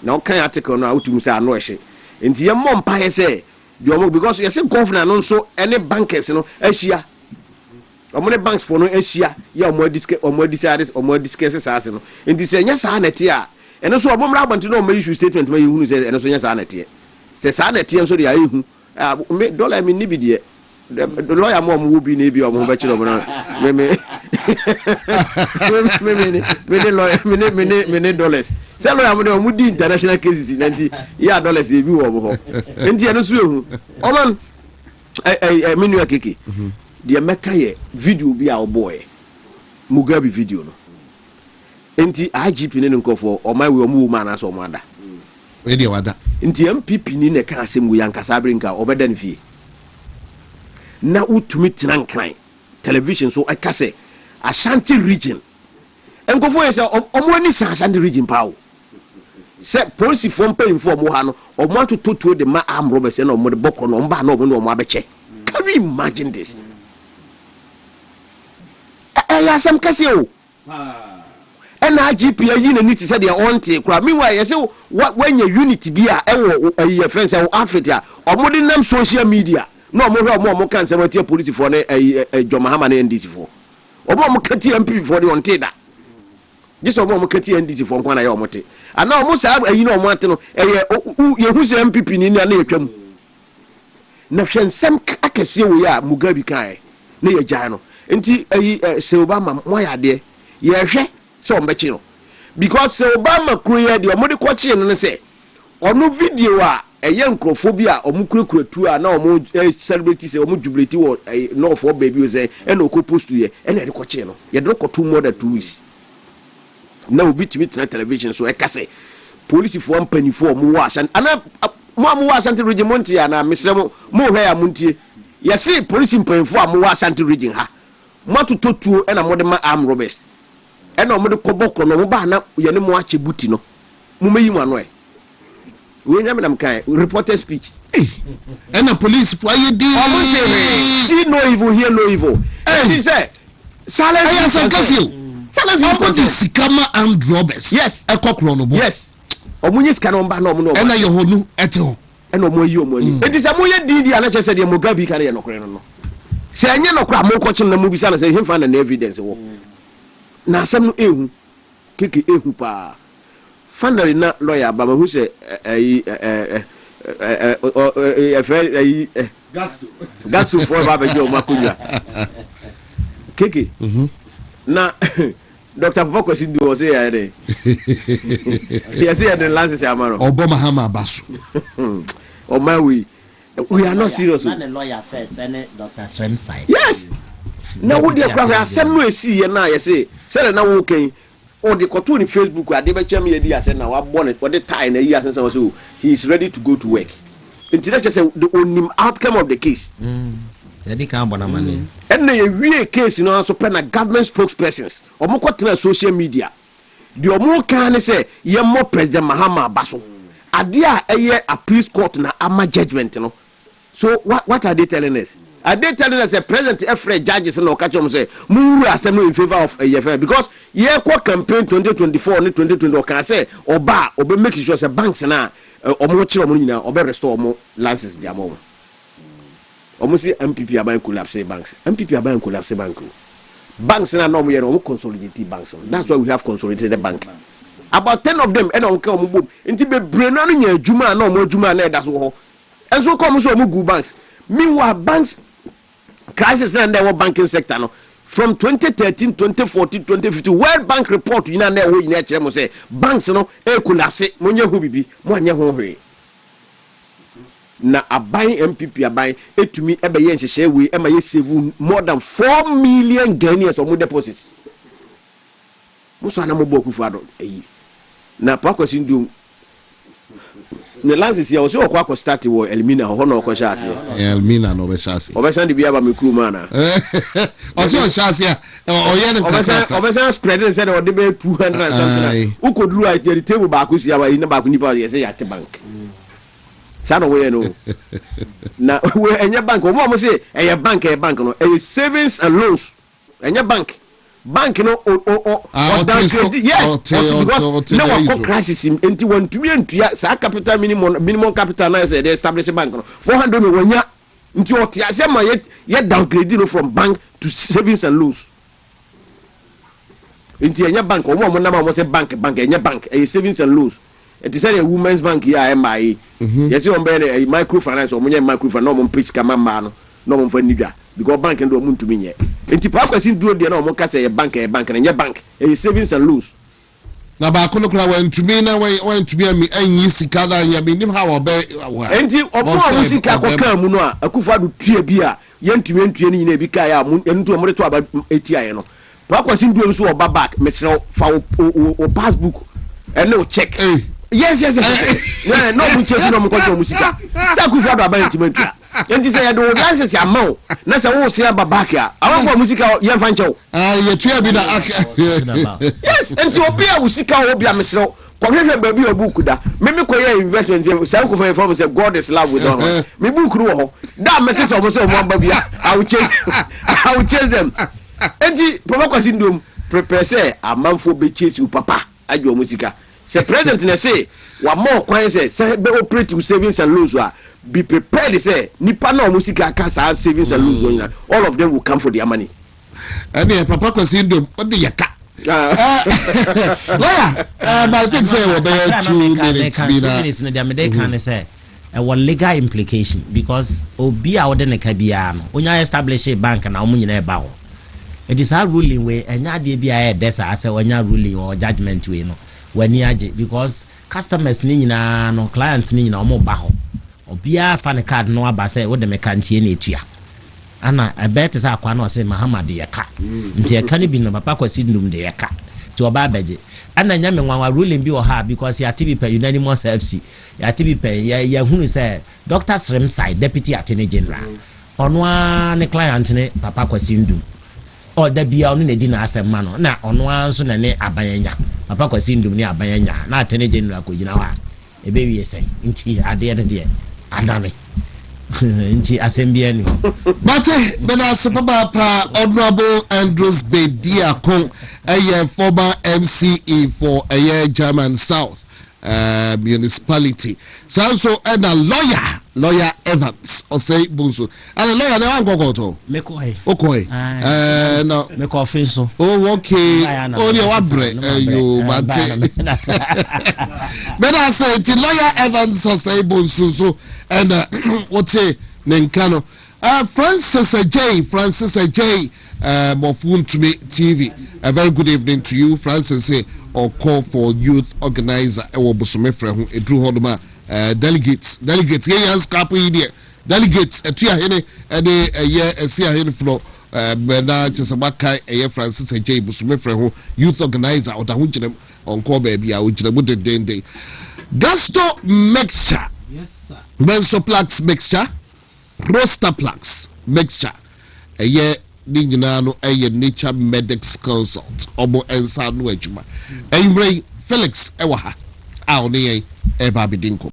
B: na okay article no awutum say ano ehye enti ye mom pa say the because you say governor no so any bankers no ahia omone banks for no ahia ya omo discuss say no enti say nya saa nete a eno so omomra abanti no ma issue statement ma yehunu say eno so nya saa nete say saa nete so de ayehu dollar mi ni bi de the lawyer mom will be maybe omo be chiro no me dollars say lawyer mo de omo di international cases nanti ya dollars e bi wo ho enti eno so ehu oman menu akeke de meka ye video bi a oboy Mugabe video no enti IGP ne nkofo oman we omo ma na so omo ada
A: we de wada
B: enti MPP ni ne ka asem wo yankasa brinka obeda ne fie na utumi tinankran television so akase Ashanti region enkofo yesa omo ani san Ashanti region pawo se police form pay info omo ha no omo atototuo de ma am robbers na omo de boko no mba na omo abeche. Can you imagine this? Ya sam kase o na IGP yi na niti se de onte kura meanwhile yese when your unity bi a ewo ayi fence o Africa omo de nam social media no omo hwe omo kan se watie police for na Jomahama na NDC for omo kati MP for the onte da just omo kati NDC for nkwana ya omo te ana omo sa ayi na omo ate no ye hu se MPP ni na yetwam na hwensem akese wo ya Mugabe kan na ye gyan no enti se Obama mo ya de ye hwe se ombechi no because se Obama kruye de omo de kwachi no se ono video a eye nkrofobia omukrekure tu a na omo celebrity se omo jubilate wo no for baby o say e na okopost ye e na de kwachi no ye de kotu more than 2 weeks na obi timi tena television so e kase police for ampanifo omo wa Ashanti ana mo wa Ashanti region monti ya na misremo mo hwe ya montie ye se police mpanifo amo wa Ashanti region ha mo tototuo e na mo de ma arm robbers e na mo de koboko no mo ba na ye ne mo ache buti no mo meyi mo ano e we nyame nam kai reporter speech
A: and the police for you di
B: see no evil hear no evil he say silence
A: sikama and robbers
B: yes
A: ekokro no bo
B: yes omunye sika no mba na omo no
A: and your honu eto
B: and omo yi omo ni enti say moye didi ana chese de Mugabe kan ye nokore no se enye nokora mo kochim na mu bisa na say him find an evidence wo na asem no ehu keke ehu pa finally na lawyer ba ma hu se gasto for ba be o makunya keke na Dr. Papa Kwesi do o say ya dey ya say ya dey last say amaro
A: Obama basu
B: o my we are not serious
C: na the lawyer first and Dr. Strem side
B: yes na wo dey kwa asem no esi ye na ye say na wo kan o de koto ni Facebook ade be chem ye di ase na wa born for the time na yi ase so he is ready to go to work until that say the onim outcome of the case
C: Yadi kan bona mane
B: and na ye wie case no so pe na government spokespersons omo kwotena social media the omo kan say ye mo President Mahama Baso ade a eye a police court na ama judgment no so what are they telling us? Are they telling us a president every judges no catch them say muru assembly in favor of a because ye ko campaign 2024 and 2020 can say oba obe make sure say banks na omo chiro mo nyina obe restore omo license dia mo omo si MPP aban collapse banks banks na no mo ye no consolidate banks that's why we have consolidated bank about 10 of them and omo omo bom nti be breno no nya adwuma na omo adwuma na e da so ho enso come so omo gu banks meanwhile banks crisis na there banking sector no from 2013 2014 2015 World Bank report you na wo yina kire mo say banks no e collapse mo nya hu bibi mo anya ho hwe na aban MPP aban etumi ebe ye nhehye we e ma ye save more than 4 million Ghanaians on deposits mo so na mo boku fu ado eyi na Kwaku ndu ne lances ya oso Kwaku start wo elimina ho na okọ shase
A: elimina no be shase
B: obesan de bia ba me kruma na
A: oso shase oye ne kaka
B: obesan spread said o de be 200 and something ukoduru a the table ba ko sia ba ina ba ko nipa ye say ya te bank sana we no na we enye bank o mo say eye bank no eye savings and loans enye bank bank no yes because no crisis enti wantumi antua sa capital minimum capital na say they establish bank no 400 me wanya nti otia say ma ye downgrade no from bank to savings and loans nti enya bank omo na ma say bank enya bank savings and loans enti say a women's bank here MIA yes you be a microfinance omo nya microfinance no mo pitch kama ma no mo fa nidwa because bank ndo mo ntumi nye enti pa kwasi duro de na mo ka say bank na nye bank savings and loans
A: na ba kono kra wantumi na wantumi ami anyi sika na nya benim ha wo be
B: enti opo mo sika ko kan mu no a akufa do tua bi a yentumi ntue ni na bi ka ya mo ntu mo de to aba etiaye no pa kwasi duro so oba back mesre fa o passbook and no check yes no mo check no mo ko mo sika sa akufa do aba yentumi ntua enti say ya do license amount na say wo se aba back a awon ko musika ye fa nchew
A: ye tua bi da
B: yes enti obi a musika obi a mesrew ko hwehwe ba bi obuku da me ko ye investment say ko fa inform say God is love with all me book ru ho da mete say o mo say o mo aba bia I will chase them enti papa kwasi ndom prepare say amanfo be chase you papa ajo musika say president na say wa more kwan say be operate with savings and loans be prepared say nipa na musika ka sa savings and loans all of them will come for their money
A: and papa kwasi ndom o de yaka lawyer I think say we be 2 minutes be
C: na the American say a legal implication because obi a wode ne ka bia no onya establish a bank na omo nyina e ba ho it is a ruling we enya de bia e desa ase onya ruling or judgment we no wani age because customers ni nyina no clients ni nyina omo ba ho obia fa ne card no aba say wo de mekantie na etua ana abet say akwa na say Muhammad ye ka nti e ka ni bi no papa kwasi ndum de ye ka ti oba abeje ana nya me nwanwa ruling bi o ha because ya TB per unanimous FC ya TB per ya hunu say Dr. Srem Side deputy attorney general ono a ne client ne papa kwasi ndum o da bia ono na di na asem ma no na ono anso na ne abanyanya papa kwasi ndum ne abanyanya na attorney general ko gina wa ebe wi say nti ade de adame nti asembia ni
A: but bena sepaba pa honorable Andrews Bedia kon former MCE for German South municipality so and a lawyer Evans or say Bunso and a lawyer na go to
C: mekoi
A: okoi no
C: meko ofenso
A: okay only wabre you mate but I say the lawyer Evans or say Bunso so and what say Nenkano Francis J of WONTUMI TV. A very good evening to you, Francis. Or call for youth organizer. Bosomefre who drew Hodoma delegates. Yes, couple idiot delegates. A 2 year a year a see a floor. Bena Chesamaka a Francis J. Bosomefre who youth organizer or the Hunchinem on call baby. I would the day. Gasto mixture.
C: Yes, sir.
A: Benzoplax mixture. Prostaplax mixture. A year. Ninjinano a nature medics consult obo ensa no adwuma Felix ewaha a oni e ba bidinko